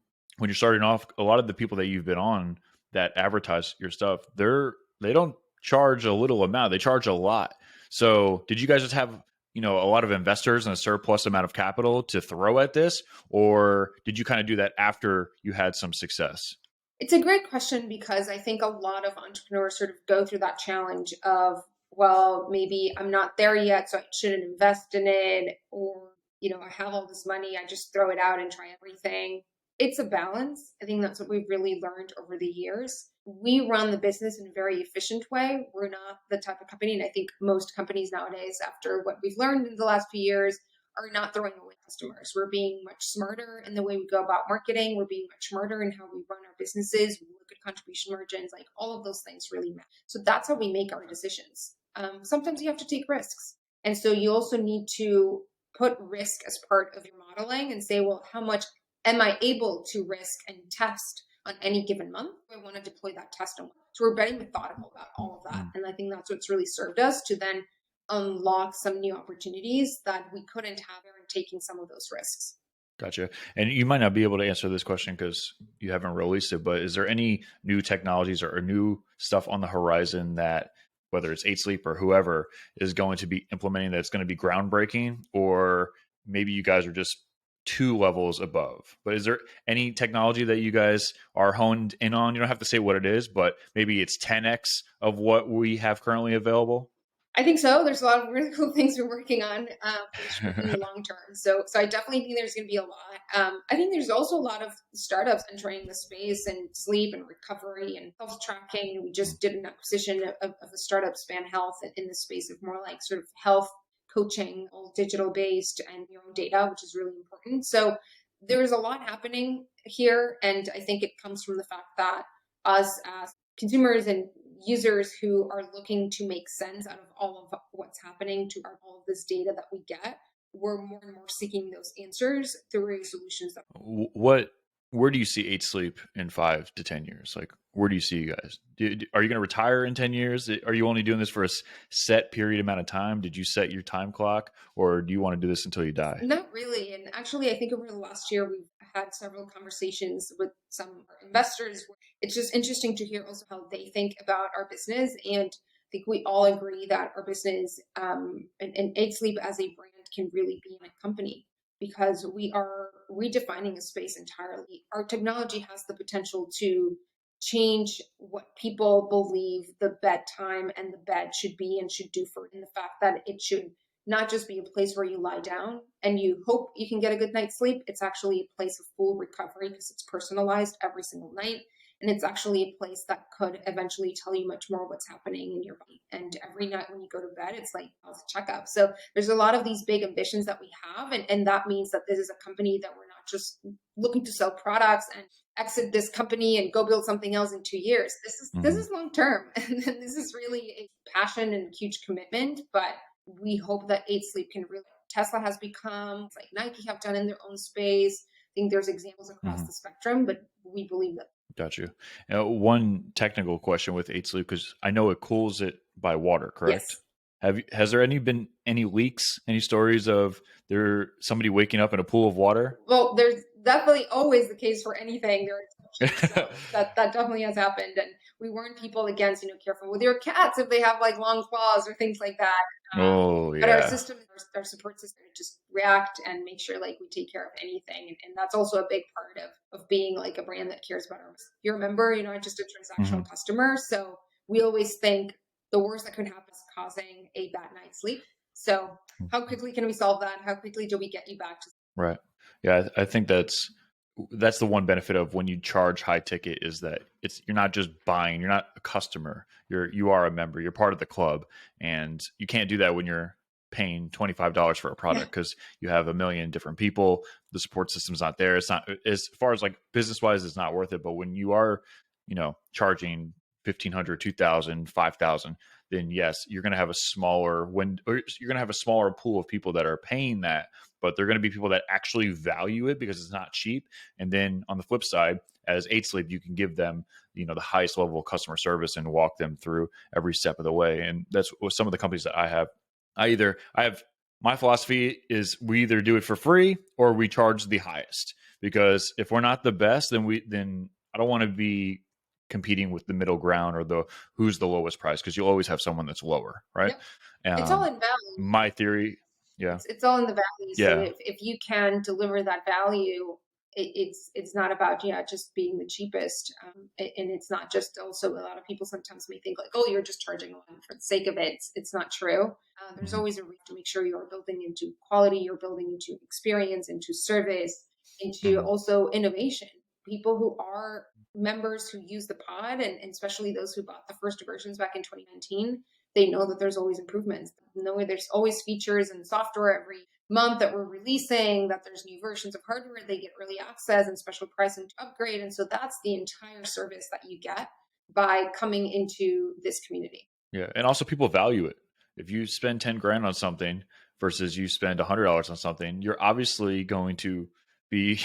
starting off, a lot of the people that you've been on that advertise your stuff, they don't charge a little amount. They charge a lot. So did you guys just have, a lot of investors and a surplus amount of capital to throw at this? Or did you kind of do that after you had some success? It's a great question because I think a lot of entrepreneurs sort of go through that challenge of well, maybe I'm not there yet, so I shouldn't invest in it, or, I have all this money, I just throw it out and try everything. It's a balance. I think that's what we've really learned over the years. We run the business in a very efficient way. We're not the type of company, and I think most companies nowadays, after what we've learned in the last few years, are not throwing away customers. We're being much smarter in the way we go about marketing. We're being much smarter in how we run our businesses. We look at contribution margins, like all of those things really matter. So that's how we make our decisions. Sometimes you have to take risks. And so you also need to put risk as part of your modeling and say, well, how much am I able to risk and test on any given month? I want to deploy that test on. So we're very methodical about all of that. And I think that's what's really served us to then unlock some new opportunities that we couldn't have in taking some of those risks. Gotcha. And you might not be able to answer this question because you haven't released it, but is there any new technologies or new stuff on the horizon that, whether it's 8 Sleep or whoever, is going to be implementing that's going to be groundbreaking? Or maybe you guys are just 2 levels above. But is there any technology that you guys are honed in on? You don't have to say what it is, but maybe it's 10x of what we have currently available. I think so. There's a lot of really cool things we're working on in the long term. So I definitely think there's going to be a lot. I think there's also a lot of startups entering the space and sleep and recovery and health tracking. We just did an acquisition of a startup, Span Health, in the space of more like sort of health coaching, all digital based and your own data, which is really important. So there's a lot happening here. And I think it comes from the fact that us as consumers and users who are looking to make sense out of all of what's happening to all of this data that we get, we're more and more seeking those answers through solutions. Where do you see 8 Sleep in 5 to 10 years? Like, where do you see you guys? Are you going to retire in 10 years? Are you only doing this for a set period amount of time? Did you set your time clock, or do you want to do this until you die? Not really. And actually, I think over the last year, we've had several conversations with some investors. It's just interesting to hear also how they think about our business. And I think we all agree that our business and 8 Sleep as a brand can really be in a company, because we are redefining a space entirely. Our technology has the potential to change what people believe the bedtime and the bed should be and should do for, in the fact that it should not just be a place where you lie down and you hope you can get a good night's sleep. It's actually a place of full recovery because it's personalized every single night. And it's actually a place that could eventually tell you much more what's happening in your body. And every night when you go to bed, it's like health checkup. So there's a lot of these big ambitions that we have. And that means that this is a company that we're not just looking to sell products and exit this company and go build something else in 2 years. This is long term. And this is really a passion and huge commitment. But we hope that 8 Sleep can really, Tesla has become, like Nike have done in their own space. I think there's examples across the spectrum, but we believe that. Got you. One technical question with 8 Sleep, because I know it cools it by water, correct? Yes. Has there been any leaks, any stories of somebody waking up in a pool of water? Well, there's definitely always the case for anything. So that definitely has happened. And we warn people against, careful with your cats if they have like long claws or things like that. But our system, our support system, just react and make sure like we take care of anything. And that's also a big part of being like a brand that cares about us. If you're a member, you're not just a transactional customer. So we always think the worst that could happen is causing a bad night's sleep. So how quickly can we solve that? How quickly do we get you back to sleep? Right. Yeah, I think that's the one benefit of when you charge high ticket, is that you're not just buying, you're not a customer, you are a member, you're part of the club, and you can't do that when you're paying $25 for a product because you have a million different people. The support system's not there. It's not, as far as like business wise, it's not worth it. But when you are, charging 1,500, 2,000, 5,000, then yes, you're going to have a smaller pool of people that are paying that, but they're going to be people that actually value it because it's not cheap. And then on the flip side, as 8 Sleep, you can give them, the highest level of customer service and walk them through every step of the way. And that's what some of the companies that I have. My philosophy is we either do it for free or we charge the highest, because if we're not the best, then I don't want to be competing with the middle ground or who's the lowest price, because you'll always have someone that's lower, right? Yep. It's all in value. My theory, it's all in the value. So if you can deliver that value it's not about just being the cheapest, and it's not just. Also, a lot of people sometimes may think like, oh, you're just charging one for the sake of it. It's not true. There's Mhm. always a reason to make sure you're building into quality, you're building into experience, into service, into Mhm. also innovation. People who are members who use the pod, and especially those who bought the first versions back in 2019, they know that there's always improvements. Know there's always features and software every month that we're releasing, that there's new versions of hardware, they get early access and special pricing to upgrade. And so that's the entire service that you get by coming into this community. Yeah, and also people value it. If you spend 10 grand on something versus you spend $100 on something, you're obviously going to be,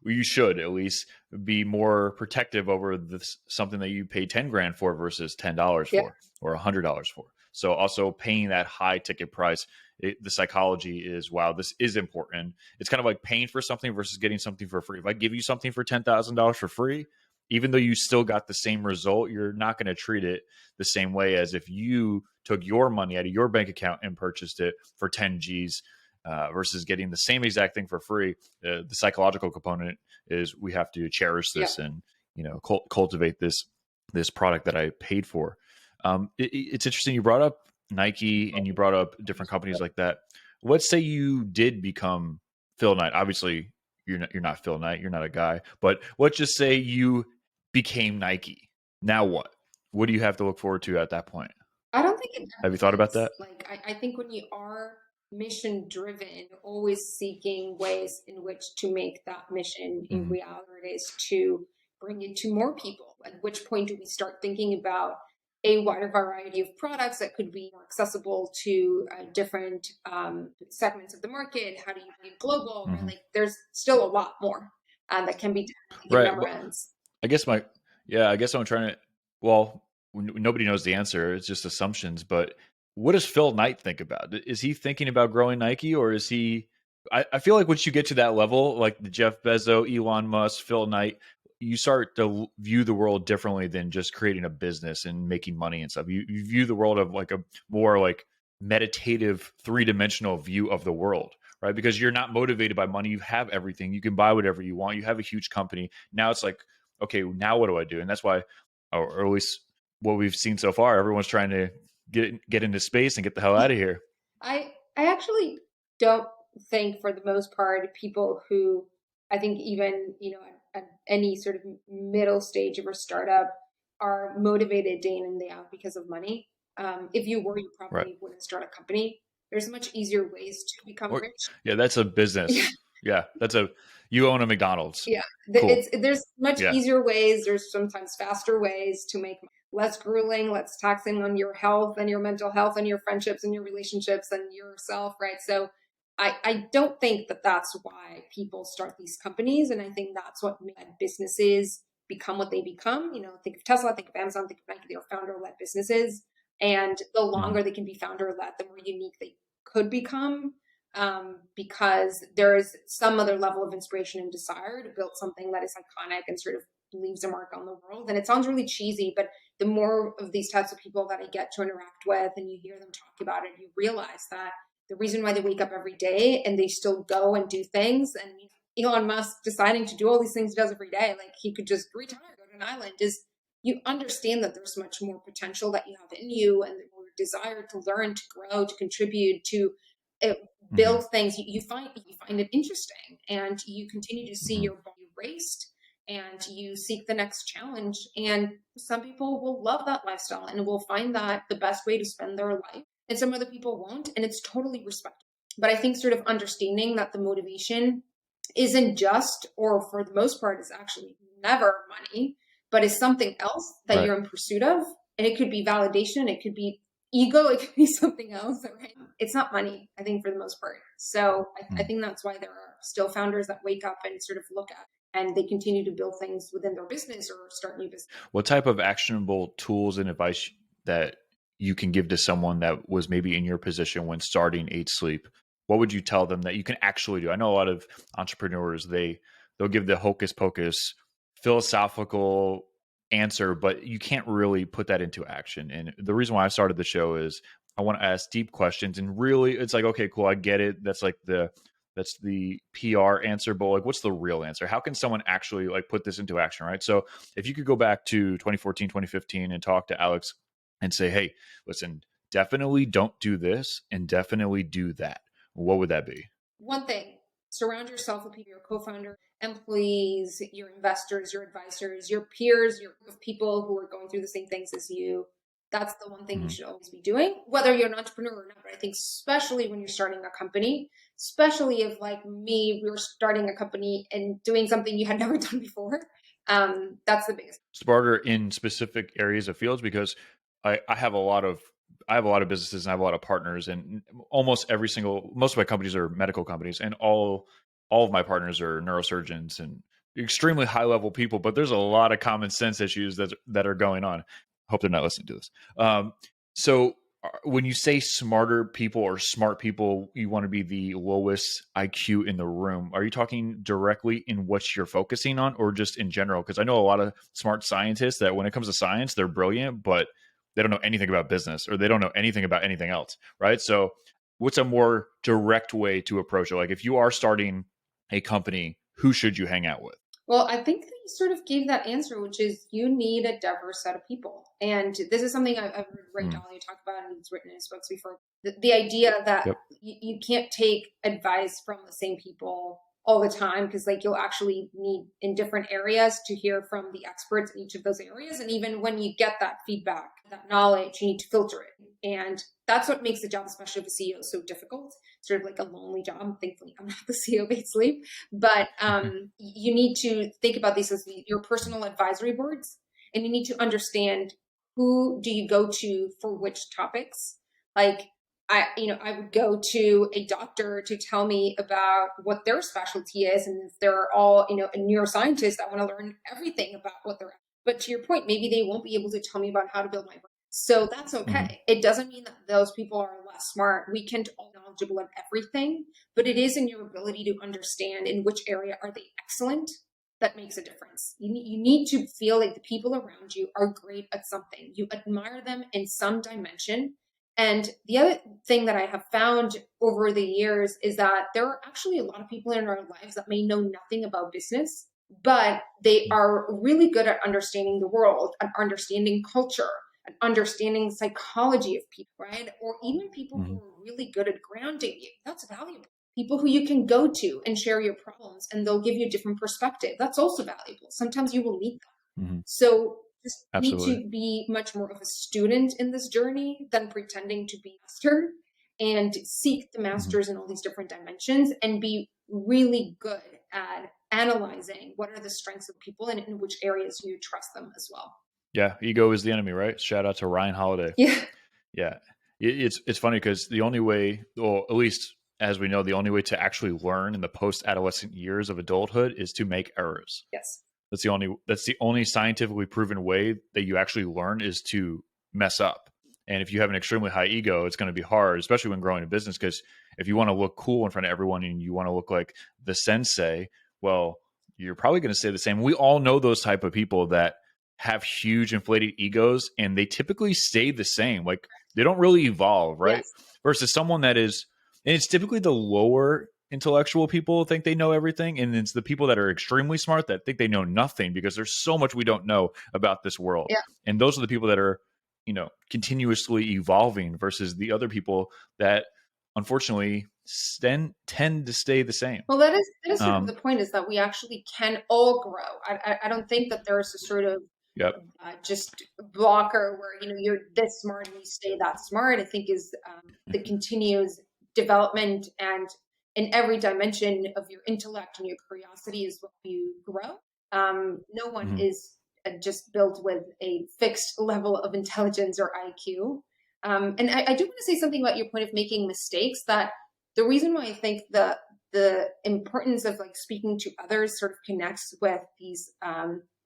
well, you should at least be more protective over this something that you pay 10 grand for versus $10 Yeah. for or $100 for. So also paying that high ticket price, the psychology is, wow, this is important. It's kind of like paying for something versus getting something for free. If I give you something for $10,000 for free, even though you still got the same result, you're not going to treat it the same way as if you took your money out of your bank account and purchased it for 10 G's versus getting the same exact thing for free. The psychological component is we have to cherish Yeah. this and cultivate this product that I paid for. It's interesting. You brought up Nike and you brought up different companies like that. Let's say you did become Phil Knight. Obviously, you're not Phil Knight. You're not a guy. But let's just say you became Nike. Now what? What do you have to look forward to at that point? I don't think it Have you thought about ends. that? Like, I think when you are mission driven, always seeking ways in which to make that mission a Hmm. reality is to bring it to more people. At which point do we start thinking about a wider variety of products that could be more accessible to different segments of the market? How do you make it global? Right? Hmm. Like, there's still a lot more that can be done. I think it Right. never Well, ends. I guess I guess I'm trying to, well, nobody knows the answer. It's just assumptions. But what does Phil Knight think about? Is he thinking about growing Nike or is he, I feel like once you get to that level, like the Jeff Bezos, Elon Musk, Phil Knight, you start to view the world differently than just creating a business and making money and stuff. You view the world of like a more like meditative, three-dimensional view of the world, right? Because you're not motivated by money. You have everything. You can buy whatever you want. You have a huge company. Now it's like, okay, now what do I do? And that's why, or at least what we've seen so far, everyone's trying to get into space and get the hell out of here. I actually don't think, for the most part, people who, I think even at any sort of middle stage of a startup are motivated day in and day out because of money. If you were, you Right. probably wouldn't start a company. There's much easier ways to become Or rich. yeah, that's a business. Yeah, you own a McDonald's. Yeah, Cool. there's much Yeah. easier ways. There's sometimes faster ways to make less grueling, less taxing on your health and your mental health and your friendships and your relationships and yourself, right? So I don't think that that's why people start these companies, and I think that's what made businesses become what they become. Think of Tesla, think of Amazon, think of Nike. They're founder-led businesses, and the Hmm. longer they can be founder-led, the more unique they could become, because there is some other level of inspiration and desire to build something that is iconic and sort of leaves a mark on the world. And it sounds really cheesy, but the more of these types of people that I get to interact with and you hear them talk about it, you realize that the reason why they wake up every day and they still go and do things, and Elon Musk deciding to do all these things he does every day, like he could just retire, go to an island, is you understand that there's much more potential that you have in you and the more desire to learn, to grow, to contribute, to Hmm. build things. You find it interesting, and you continue to see Hmm. your body raced, and you seek the next challenge. And some people will love that lifestyle and will find that the best way to spend their life, and some other people won't, and it's totally respectable. But I think sort of understanding that the motivation isn't just, or for the most part is actually never money, but is something else that Right. you're in pursuit of. And it could be validation, it could be ego, it could be something else, right? It's not money, I think, for the most part. So I Mm. think that's why there are still founders that wake up and sort of look at, and they continue to build things within their business or start new business. What type of actionable tools and advice that you can give to someone that was maybe in your position when starting Eight Sleep? What would you tell them that you can actually do? I know a lot of entrepreneurs, they'll give the hocus pocus philosophical answer, but you can't really put that into action. And the reason why I started the show is I want to ask deep questions and really it's like, okay, cool, I get it. That's like the That's the PR answer, but like, what's the real answer? How can someone actually like put this into action, right? So if you could go back to 2014, 2015 and talk to Alex and say, hey, listen, definitely don't do this and definitely do that, what would that be? One thing, surround yourself with people, your co-founder, employees, your investors, your advisors, your peers, your group of people who are going through the same things as you. That's the one thing you Mm-hmm. should always be doing, whether you're an entrepreneur or not. But I think especially when you're starting a company, especially if like me, we were starting a company and doing something you had never done before. That's the biggest. Smarter in specific areas of fields, because I have a lot of businesses and I have a lot of partners, and almost most of my companies are medical companies, and all of my partners are neurosurgeons and extremely high level people. But there's a lot of common sense issues that are going on. Hope they're not listening to this. So when you say smarter people or smart people, you want to be the lowest IQ in the room. Are you talking directly in what you're focusing on, or just in general? Because I know a lot of smart scientists that when it comes to science, they're brilliant, but they don't know anything about business, or they don't know anything about anything else, right? So what's a more direct way to approach it? Like if you are starting a company, who should you hang out with? Well, I think that you sort of gave that answer, which is you need a diverse set of people. And this is something I've heard Ray Mm. Dalio talk about, and he's written in his books before. The idea that Yep. you can't take advice from the same people all the time, because like you'll actually need in different areas to hear from the experts in each of those areas. And even when you get that feedback, that knowledge, you need to filter it. And that's what makes the job, especially of a CEO, so difficult. Sort of like a lonely job. Thankfully, I'm not the CEO of 8 Sleep, but you need to think about these as your personal advisory boards, and you need to understand who do you go to for which topics. Like I would go to a doctor to tell me about what their specialty is, and if they're all a neuroscientist, I want to learn everything about what they're. But to your point, maybe they won't be able to tell me about how to build my brain. So that's okay. Mm-hmm. It doesn't mean that those people are less smart. We can't all be knowledgeable of everything, but it is in your ability to understand in which area are they excellent that makes a difference. You need to feel like the people around you are great at something. You admire them in some dimension. And the other thing that I have found over the years is that there are actually a lot of people in our lives that may know nothing about business, but they are really good at understanding the world, at understanding culture, at understanding psychology of people, right? Or even people Mm-hmm. who are really good at grounding you. That's valuable. People who you can go to and share your problems, and they'll give you a different perspective. That's also valuable. Sometimes you will need them. Mm-hmm. So just need Absolutely. to be much more of a student in this journey than pretending to be a master, and seek the Mm-hmm. masters in all these different dimensions and be really good at analyzing what are the strengths of people and in which areas you trust them as well. Yeah, ego is the enemy, right? Shout out to Ryan Holiday. Yeah. Yeah, it's funny because the only way, or at least as we know, the only way to actually learn in the post-adolescent years of adulthood is to make errors. Yes. That's the only scientifically proven way that you actually learn, is to mess up. And if you have an extremely high ego, it's going to be hard, especially when growing a business, because if you want to look cool in front of everyone and you want to look like the sensei, well, you're probably going to say the same. We all know those type of people that have huge inflated egos, and they typically stay the same. Like they don't really evolve, right? Yes. Versus someone that is, and it's typically the lower intellectual people think they know everything, and it's the people that are extremely smart that think they know nothing, because there's so much we don't know about this world. Yeah. And those are the people that are, continuously evolving, versus the other people that unfortunately tend to stay the same. Well, that is sort of the Um, point, is that we actually can all grow. I don't think that there's a sort of yep. just blocker where you're this smart and you stay that smart. I think is the continuous development, and in every dimension of your intellect and your curiosity is what you grow. No one Mhm. is just built with a fixed level of intelligence or IQ. And I do want to say something about your point of making mistakes. That the reason why I think the importance of like speaking to others sort of connects with these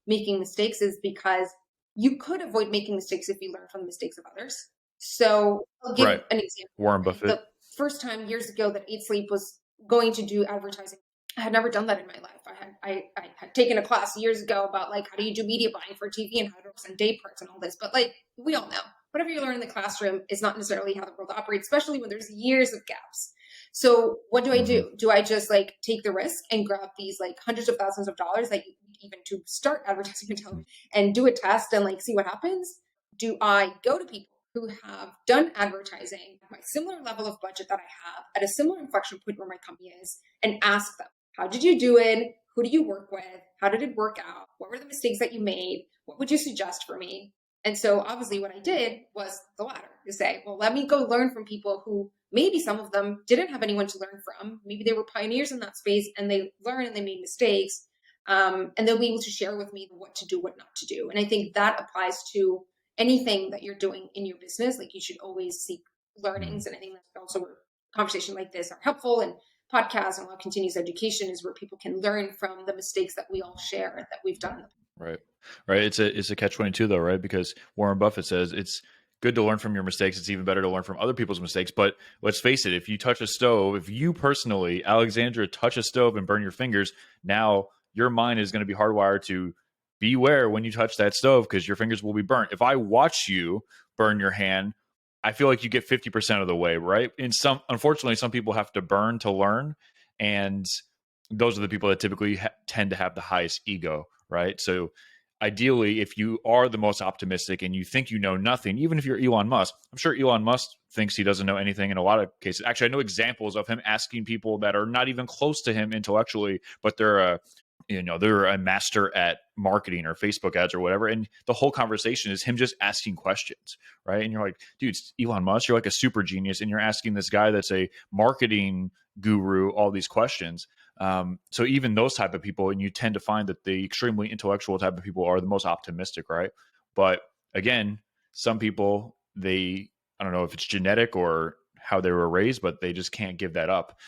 making mistakes is because you could avoid making mistakes if you learn from the mistakes of others. So I'll give Right. an example. Warren Buffett. The first time years ago that 8 Sleep was going to do advertising, I had never done that in my life. I had taken a class years ago about like how do you do media buying for TV and how to send day parts and all this. But like we all know, whatever you learn in the classroom is not necessarily how the world operates, especially when there's years of gaps. So what do I Hmm. do? Do I just like take the risk and grab these like hundreds of thousands of dollars that you need even to start advertising on television and do a test and like see what happens? Do I go to people who have done advertising at my similar level of budget that I have at a similar inflection point where my company is and ask them, how did you do it? Who do you work with? How did it work out? What were the mistakes that you made? What would you suggest for me? And so obviously what I did was the latter, to say, well, let me go learn from people who maybe some of them didn't have anyone to learn from. Maybe they were pioneers in that space and they learned and they made mistakes. And they'll be able to share with me what to do, what not to do. And I think that applies to anything that you're doing in your business. Like you should always seek learnings. And I think that's also where conversations like this are helpful, and podcasts and continuous education is where people can learn from the mistakes that we all share that we've done. Right. Right. It's a catch-22 though, right? Because Warren Buffett says it's good to learn from your mistakes. It's even better to learn from other people's mistakes. But let's face it, if you touch a stove, if you personally, Alexandra, touch a stove and burn your fingers, now your mind is going to be hardwired to beware when you touch that stove because your fingers will be burnt. If I watch you burn your hand, I feel like you get 50% of the way, right? Unfortunately, some people have to burn to learn. And those are the people that typically tend to have the highest ego, right? So ideally, if you are the most optimistic and you think you know nothing, even if you're Elon Musk, I'm sure Elon Musk thinks he doesn't know anything in a lot of cases. Actually, I know examples of him asking people that are not even close to him intellectually, but they're a master at marketing or Facebook ads or whatever. And the whole conversation is him just asking questions, right? And you're like, dude, it's Elon Musk, you're like a super genius, and you're asking this guy that's a marketing guru all these questions. So even those type of people, and you tend to find that the extremely intellectual type of people are the most optimistic, right? But again, some people, I don't know if it's genetic or how they were raised, but they just can't give that up.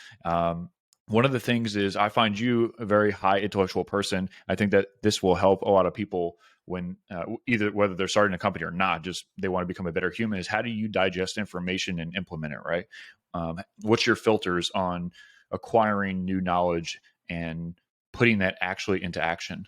One of the things is I find you a very high intellectual person. I think that this will help a lot of people when either whether they're starting a company or not, just they want to become a better human, is how do you digest information and implement it, right? What's your filters on acquiring new knowledge and putting that actually into action?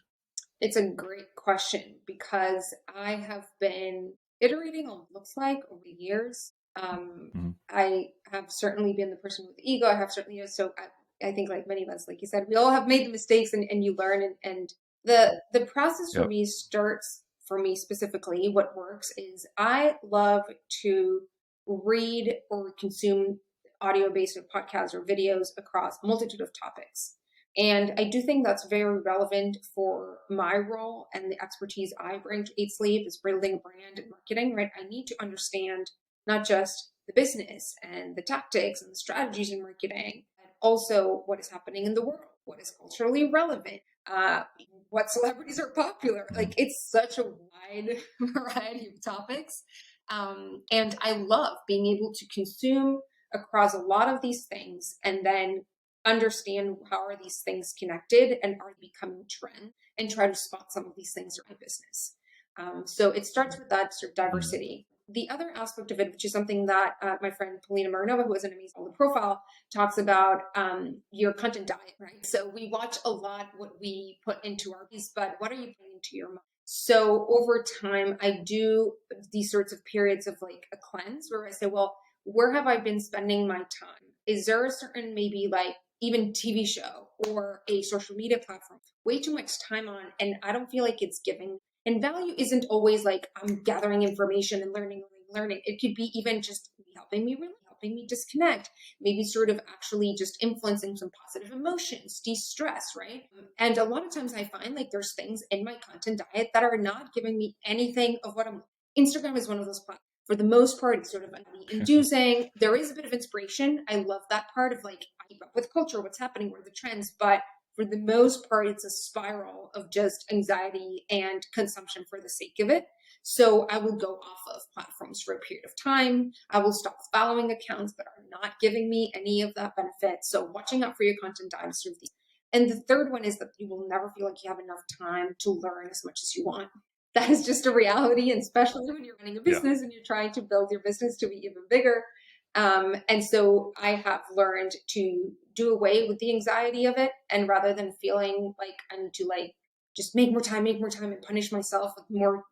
It's a great question because I have been iterating on what it looks like over the years. Mm-hmm. I have certainly been the person with the ego. I have certainly, I think like many of us, like you said, we all have made the mistakes and you learn. And the process for Yep. me starts, for me specifically, what works is I love to read or consume audio-based podcasts or videos across a multitude of topics. And I do think that's very relevant for my role and the expertise I bring to Eat Sleep is building a brand and marketing, right? I need to understand not just the business and the tactics and the strategies in marketing, but also what is happening in the world, what is culturally relevant, what celebrities are popular. Mm-hmm. Like it's such a wide variety of topics. And I love being able to consume across a lot of these things and then understand how are these things connected and are they becoming trend and try to spot some of these things in my business. So it starts with that sort of diversity. The other aspect of it, which is something that my friend Polina Marinova, who has an amazing profile, talks about your content diet, right? So we watch a lot what we put into our piece, but what are you putting into your mind? So over time, I do these sorts of periods of like a cleanse where I say, well, where have I been spending my time? Is there a certain maybe like even TV show or a social media platform way too much time on and I don't feel like it's giving, and value isn't always like I'm gathering information and learning. It could be even just helping me really helping me disconnect, maybe sort of actually just influencing some positive emotions, de-stress, right? And a lot of times I find like there's things in my content diet that are not giving me anything of what I'm. Instagram is one of those platforms. For the most part, it's sort of inducing. There is a bit of inspiration. I love that part of like I keep up with culture, what's happening, what are the trends, but for the most part, it's a spiral of just anxiety and consumption for the sake of it. So I will go off of platforms for a period of time. I will stop following accounts that are not giving me any of that benefit. So watching out for your content diet sort of these. And the third one is that you will never feel like you have enough time to learn as much as you want. That is just a reality, and especially when you're running a Yeah. business and you're trying to build your business to be even bigger. And so I have learned to do away with the anxiety of it. And rather than feeling like I need to like just make more time and punish myself with more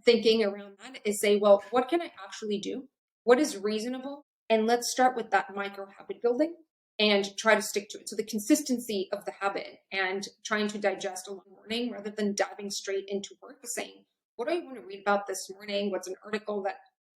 thinking around that is say, well, what can I actually do? What is reasonable? And let's start with that micro habit building and try to stick to it. So the consistency of the habit and trying to digest along morning rather than diving straight into work, saying, what do I want to read about this morning? What's an article that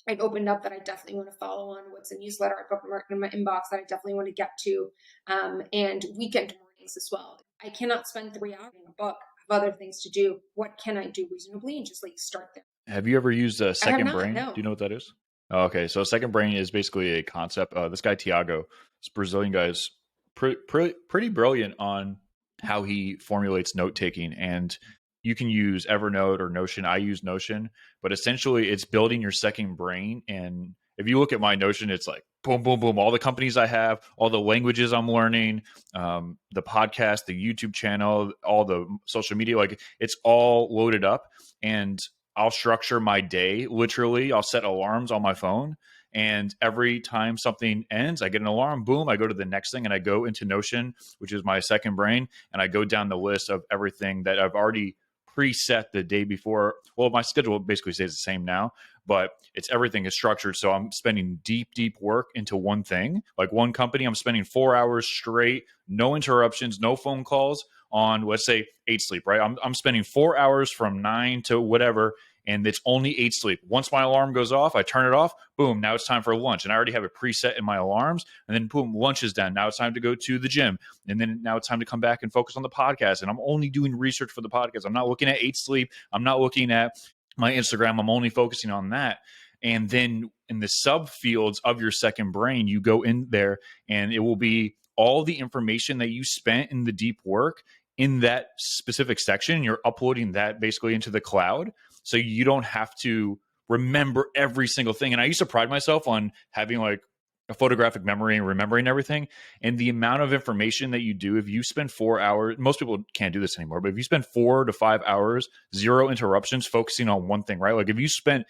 I've opened up that I definitely want to follow on? What's a newsletter I've got in my inbox that I definitely want to get to? And weekend mornings as well. I cannot spend 3 hours in a book. I have other things to do. What can I do reasonably? And just like start there. Have you ever used a I have second not, brain? no. Do you know what that is? Oh, okay, so second brain is basically a concept. This guy Tiago, this Brazilian guy, is pretty brilliant on how he formulates note taking. And you can use Evernote or Notion. I use Notion, but essentially it's building your second brain. And if you look at my Notion, it's like boom, boom, boom, all the companies I have, all the languages I'm learning, the podcast, the YouTube channel, all the social media, like it's all loaded up. And I'll structure my day literally. I'll set alarms on my phone. And every time something ends, I get an alarm, boom, I go to the next thing and I go into Notion, which is my second brain. And I go down the list of everything that I've already preset the day before. Well, my schedule basically stays the same now, but it's everything is structured. So I'm spending deep work into one thing, like one company. I'm spending 4 hours straight, no interruptions, no phone calls on, let's say, 8 sleep, right? I'm spending 4 hours from 9 to whatever, and it's only 8 sleep. Once my alarm goes off, I turn it off. Boom, now it's time for lunch. And I already have it preset in my alarms. And then boom, lunch is done. Now it's time to go to the gym. And then now it's time to come back and focus on the podcast. And I'm only doing research for the podcast. I'm not looking at 8 sleep. I'm not looking at my Instagram. I'm only focusing on that. And then in the subfields of your second brain, you go in there and it will be all the information that you spent in the deep work in that specific section. You're uploading that basically into the cloud. So you don't have to remember every single thing. And I used to pride myself on having like a photographic memory and remembering everything. And the amount of information that you do, if you spend 4 hours, most people can't do this anymore, but if you spend 4 to 5 hours, 0 interruptions, focusing on one thing, right? Like if you spent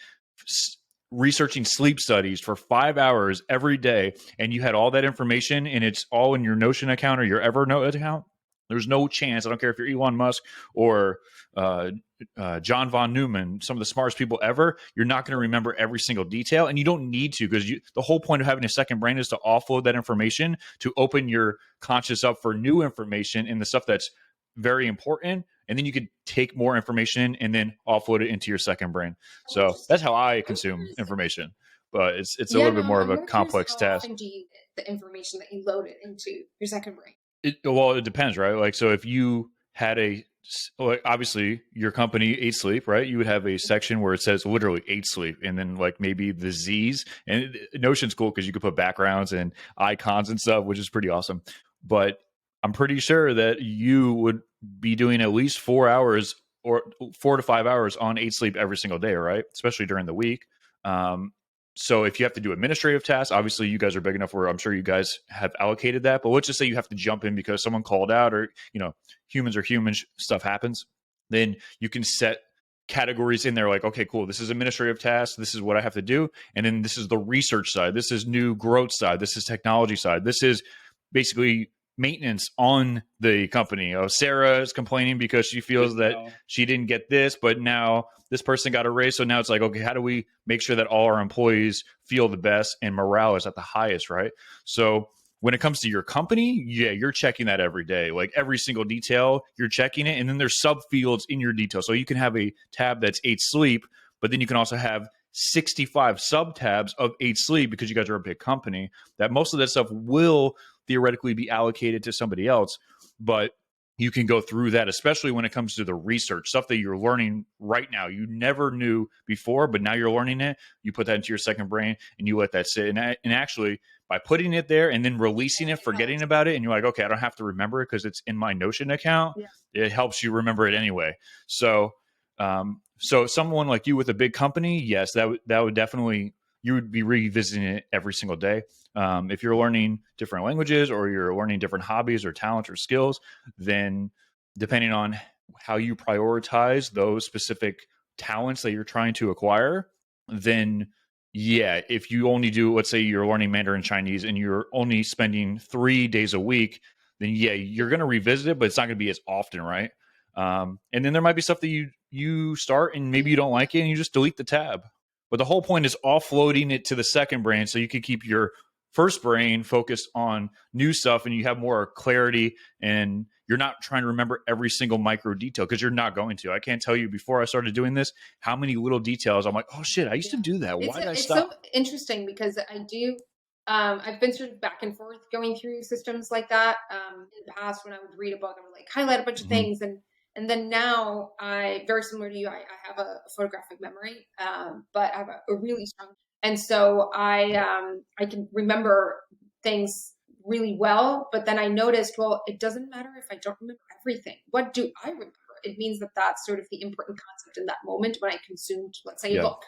researching sleep studies for 5 hours every day and you had all that information and it's all in your Notion account or your Evernote account, there's no chance. I don't care if you're Elon Musk or John von Neumann, some of the smartest people ever. You're not going to remember every single detail, and you don't need to, because the whole point of having a second brain is to offload that information, to open your conscious up for new information and the stuff that's very important. And then you could take more information and then offload it into your second brain. So that's how I consume information. But it's a little bit more of a complex task. How often do you get the information that you loaded into your second brain? It depends, right? Like, so if you had obviously your company 8 sleep, right? You would have a section where it says literally 8 sleep, and then like maybe the Z's. And Notion's cool because you could put backgrounds and icons and stuff, which is pretty awesome. But I'm pretty sure that you would be doing at least 4 hours or 4 to 5 hours on 8 sleep every single day, right? Especially during the week. So if you have to do administrative tasks, obviously you guys are big enough where I'm sure you guys have allocated that. But let's just say you have to jump in because someone called out, or, humans are humans, stuff happens. Then you can set categories in there like, okay, cool, this is administrative tasks. This is what I have to do. And then this is the research side. This is new growth side. This is technology side. This is basically maintenance on the company. Sarah is complaining because she feels that she didn't get this, but now this person got a raise. So now it's like, okay, how do we make sure that all our employees feel the best and morale is at the highest, right? So when it comes to your company, yeah, you're checking that every day. Like every single detail, you're checking it. And then there's subfields in your detail. So you can have a tab that's 8 sleep, but then you can also have 65 sub tabs of 8 sleep, because you guys are a big company, that most of that stuff will theoretically be allocated to somebody else. But you can go through that, especially when it comes to the research stuff that you're learning right now. You never knew before, but now you're learning it. You put that into your second brain and you let that sit. And actually, by putting it there and then releasing it, forgetting about it, and you're like, okay, I don't have to remember it because it's in my Notion account. Yeah. It helps you remember it anyway. So someone like you with a big company, yes, that would definitely, you would be revisiting it every single day. If you're learning different languages or you're learning different hobbies or talents or skills, then depending on how you prioritize those specific talents that you're trying to acquire, then yeah, if you only do, let's say you're learning Mandarin Chinese and you're only spending 3 days a week, then yeah, you're going to revisit it, but it's not going to be as often, right? And then there might be stuff that you start and maybe you don't like it and you just delete the tab. But the whole point is offloading it to the second brain so you can keep your first brain focused on new stuff, and you have more clarity, and you're not trying to remember every single micro detail, because you're not going to. I can't tell you, before I started doing this, how many little details I'm like, oh shit, I used to do that. Why did I It's stop? so interesting because I do. I've been sort of back and forth going through systems like that. In the past, when I would read a book, I would like highlight a bunch of things, and then now I, very similar to you, I have a photographic memory, but I have a really strong, and so I can remember things really well. But then I noticed, well, it doesn't matter if I don't remember everything. What do I remember? It means that that's sort of the important concept in that moment when I consumed, let's say, a Yeah. book.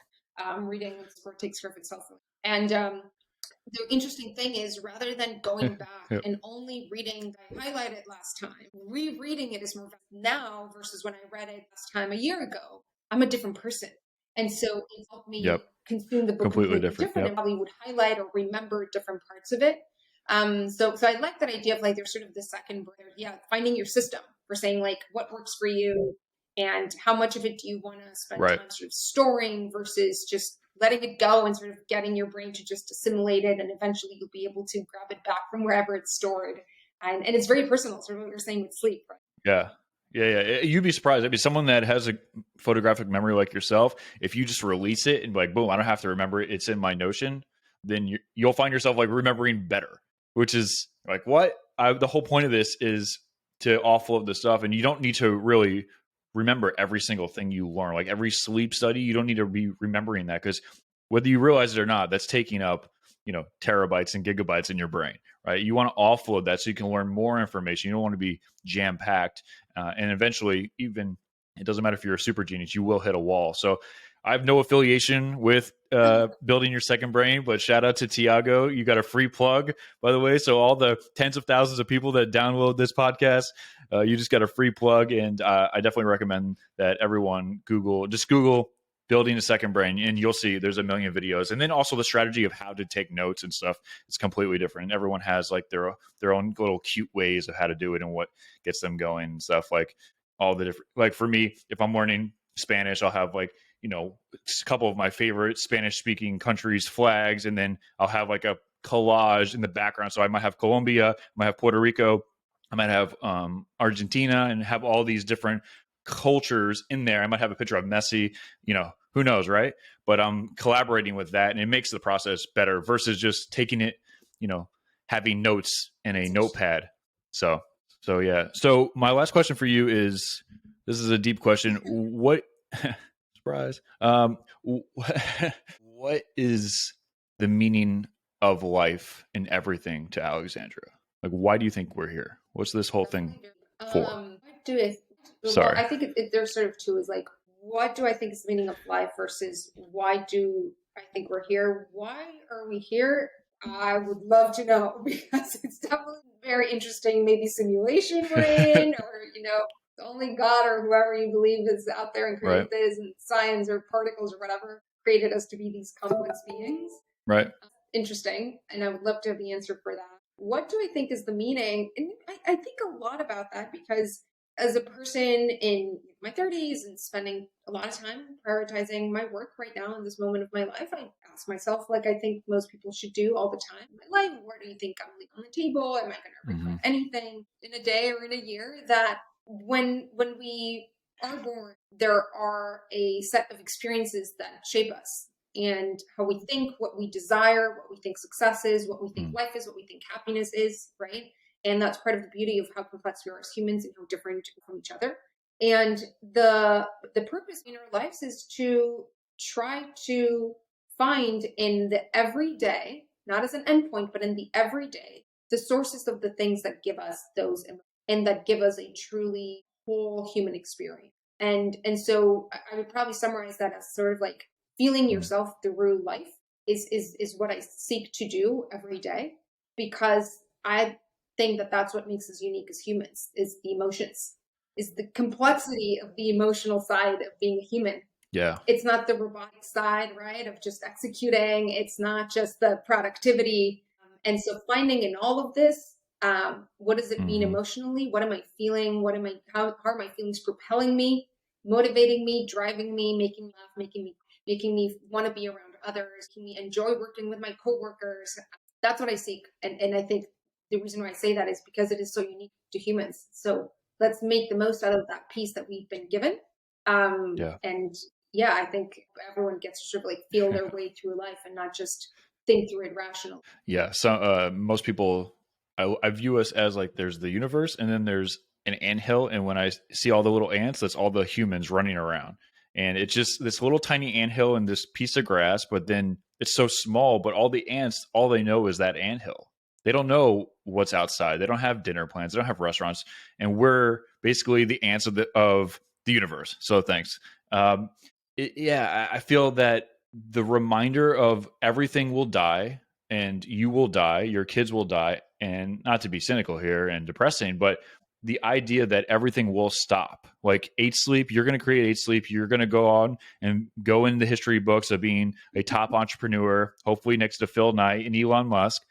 Reading takes care of itself. And the interesting thing is, rather than going back Yep. and only reading I highlighted last time, rereading it is more now versus when I read it last time a year ago. I'm a different person. And so it helped Yep. me consume the book Completely completely different. different, Yep. and probably would highlight or remember different parts of it. So I like that idea of like there's sort of the second brain, finding your system for saying like what works for you and how much of it do you want to spend Right. time sort of storing versus just letting it go and sort of getting your brain to just assimilate it, and eventually you'll be able to grab it back from wherever it's stored. And it's very personal, sort of what you're saying with sleep, right? Yeah. Yeah. You'd be surprised. I mean, someone that has a photographic memory like yourself, if you just release it and be like, boom, I don't have to remember it, it's in my Notion, then you'll find yourself like remembering better, which is like, what? The whole point of this is to offload the stuff, and you don't need to really remember every single thing you learn. Like every sleep study, you don't need to be remembering that, because whether you realize it or not, that's taking up, terabytes and gigabytes in your brain, right? You want to offload that so you can learn more information. You don't want to be jam packed, and eventually, even it doesn't matter if you're a super genius, you will hit a wall. So I have no affiliation with building your second brain, but shout out to Tiago. You got a free plug, by the way. So all the tens of thousands of people that download this podcast, you just got a free plug. And I definitely recommend that everyone just Google building a second brain, and you'll see there's a million videos. And then also the strategy of how to take notes and stuff is completely different. Everyone has like their own little cute ways of how to do it and what gets them going and stuff. Like all the different, like for me, if I'm learning Spanish, I'll have like, a couple of my favorite Spanish speaking countries flags, and then I'll have like a collage in the background. So I might have Colombia, I might have Puerto Rico, I might have Argentina, and have all these different cultures in there. I might have a picture of Messi, who knows, right? But I'm collaborating with that, and it makes the process better versus just taking it, having notes in a notepad. So yeah. So my last question for you is, this is a deep question. What surprise? What is the meaning of life and everything to Alexandra? Like, why do you think we're here? What's this whole thing for? What do I? Well, Sorry. I think there's sort of two. Is like, what do I think is the meaning of life versus why do I think we're here? Why are we here? I would love to know because it's definitely very interesting. Maybe simulation we're in, or only God or whoever you believe is out there and created Right. this, and science or particles or whatever created us to be these complex beings. Right. Interesting, and I would love to have the answer for that. What do I think is the meaning? And I think a lot about that because as a person in my 30s and spending a lot of time prioritizing my work right now in this moment of my life, I ask myself, like I think most people should do all the time in my life, where do you think I'm leaving on the table? Am I going to regret anything in a day or in a year? That when we are born, there are a set of experiences that shape us and how we think, what we desire, what we think success is, what we think life is, what we think happiness is, right? And that's part of the beauty of how complex we are as humans and how different from each other. And the purpose in our lives is to try to find in the everyday, not as an endpoint, but in the everyday, the sources of the things that give us those and that give us a truly whole human experience. And so I would probably summarize that as sort of like feeling yourself through life is what I seek to do every day, because I think that that's what makes us unique as humans is the emotions, is the complexity of the emotional side of being a human. Yeah. It's not the robotic side, right, of just executing. It's not just the productivity. And so finding in all of this, what does it mean emotionally? What am I feeling? How are my feelings propelling me, motivating me, driving me, making me laugh, making me want to be around others, making me enjoy working with my coworkers, That's what I seek. And I think the reason why I say that is because it is so unique to humans. So let's make the most out of that piece that we've been given. Yeah. And yeah, I think everyone gets to sort of like feel their way through life and not just think through it rationally. Yeah. So most people, I view us as like there's the universe and then there's an anthill. And when I see all the little ants, that's all the humans running around. And it's just this little tiny anthill and this piece of grass, but then it's so small, but all the ants, all they know is that anthill. They don't know what's outside. They don't have dinner plans. They don't have restaurants. And we're basically the ants of the universe. So thanks. Yeah, I feel that the reminder of everything will die and you will die, your kids will die, and not to be cynical here and depressing, but the idea that everything will stop. Like 8 Sleep, you're going to create 8 Sleep, you're going to go on and go in the history books of being a top entrepreneur, hopefully next to Phil Knight and Elon Musk.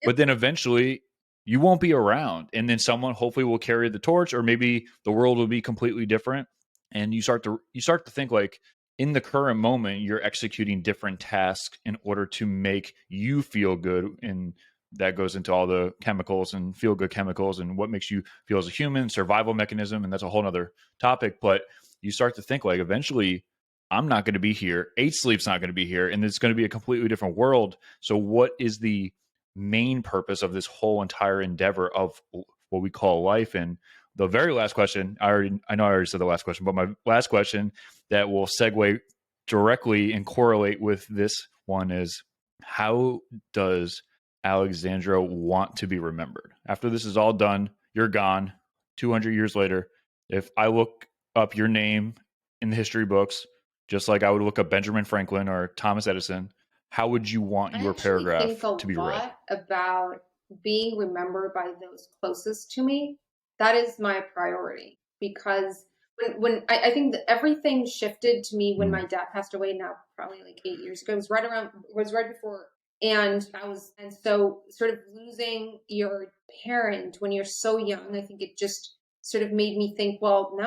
But then eventually you won't be around. And then someone hopefully will carry the torch, or maybe the world will be completely different. And you start to think like, in the current moment, you're executing different tasks in order to make you feel good. And that goes into all the chemicals and feel good chemicals and what makes you feel as a human, survival mechanism. And that's a whole nother topic. But you start to think like, eventually, I'm not going to be here. 8 Sleep's not going to be here. And it's going to be a completely different world. So what is the main purpose of this whole entire endeavor of what we call life? And the very last question, I know I already said the last question, but my last question that will segue directly and correlate with this one is, how does Alexandra want to be remembered? After this is all done, you're gone 200 years later. If I look up your name in the history books, just like I would look up Benjamin Franklin or Thomas Edison, how would you want your paragraph to be read? I think a lot about being remembered by those closest to me. That is my priority, because when I think that everything shifted to me when my dad passed away, now probably like 8 years ago. It was right before. And so sort of losing your parent when you're so young, I think it just sort of made me think, well,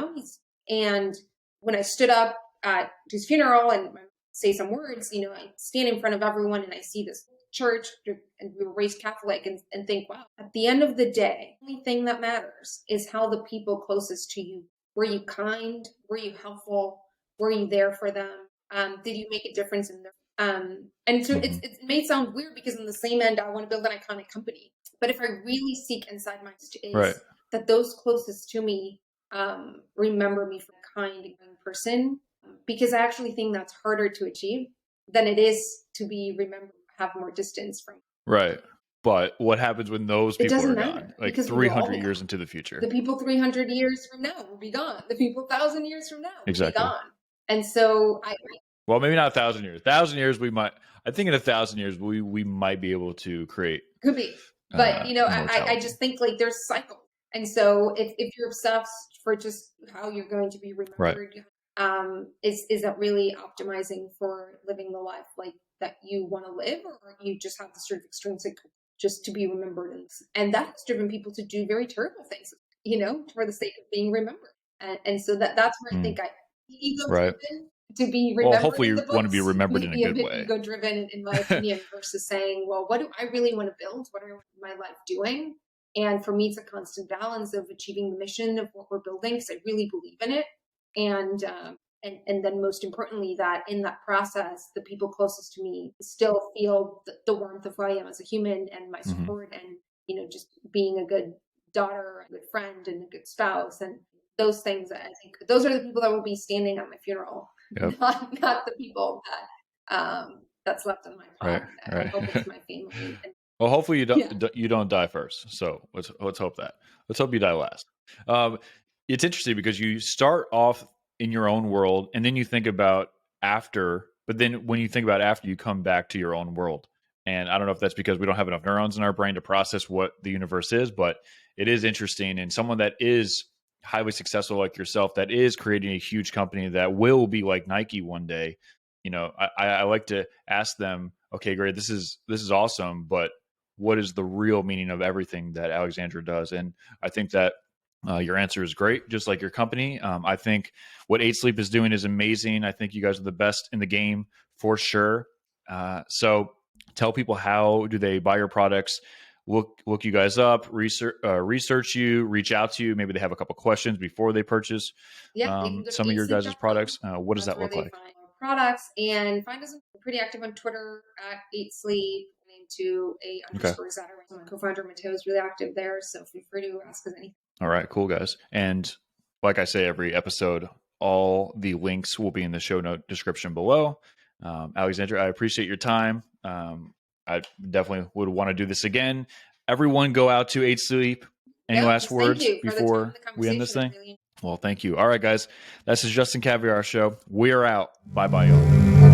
and when I stood up at his funeral and say some words, I stand in front of everyone and I see this church, and we were raised Catholic, and think, wow, at the end of the day, the only thing that matters is how the people closest to you, were you kind? Were you helpful? Were you there for them? Did you make a difference in their and so it may sound weird, because on the same end, I want to build an iconic company. But if I really seek inside my is that those closest to me remember me for a kind person, because I actually think that's harder to achieve than it is to be remembered, have more distance from. Right. But what happens when those people are gone? Like Because 300 years into the future. The people 300 years from now will be gone. The people 1,000 years from now will Exactly. be gone. And so well, maybe not 1,000 years. 1,000 years, we might. I think in 1,000 years, we might be able to create. Could be, but I just think like there's cycles, and so if you're obsessed for just how you're going to be remembered, is that really optimizing for living the life like that you want to live, or you just have the sort of extrinsic just to be remembered, and that has driven people to do very terrible things, for the sake of being remembered, and so that's where I think ego driven. To be remembered. Well, hopefully you want to be remembered in a good way. Ego driven, in my opinion, versus saying, well, what do I really want to build? What are my life doing? And for me, it's a constant balance of achieving the mission of what we're building, because I really believe in it. And then most importantly, that in that process, the people closest to me still feel the warmth of who I am as a human, and my support, and, just being a good daughter, a good friend, and a good spouse. And those things, I think those are the people that will be standing at my funeral. Yep. Not the people that that's left on my pod. Right. I hope it's my family. Well, hopefully you don't die first. So let's hope that. Let's hope you die last. It's interesting because you start off in your own world, and then you think about after. But then when you think about after, you come back to your own world. And I don't know if that's because we don't have enough neurons in our brain to process what the universe is, but it is interesting. And someone that is highly successful like yourself, that is creating a huge company that will be like Nike one day, I like to ask them, okay, great, this is awesome, but what is the real meaning of everything that Alexandra does? And I think that your answer is great, just like your company. I think what 8 Sleep is doing is amazing. I think you guys are the best in the game for sure. So tell people, how do they buy your products, look you guys up, research you, reach out to you. Maybe they have a couple questions before they purchase Yeah, they can go to some of your guys' 8sleep.com. products. What does That's that where look they like? find our products, and find us. We're pretty active on Twitter at 8sleep, to a Okay. underscore Zatarain. So my co-founder Mateo is really active there, so feel free to ask us anything. All right, cool, guys. And like I say every episode, all the links will be in the show note description below. Alexandra, I appreciate your time. I definitely would want to do this again. Everyone go out to 8sleep. Any last words before we end this thing? Well, thank you. All right, guys. This is Justin Caviar Show. We are out. Bye-bye, y'all.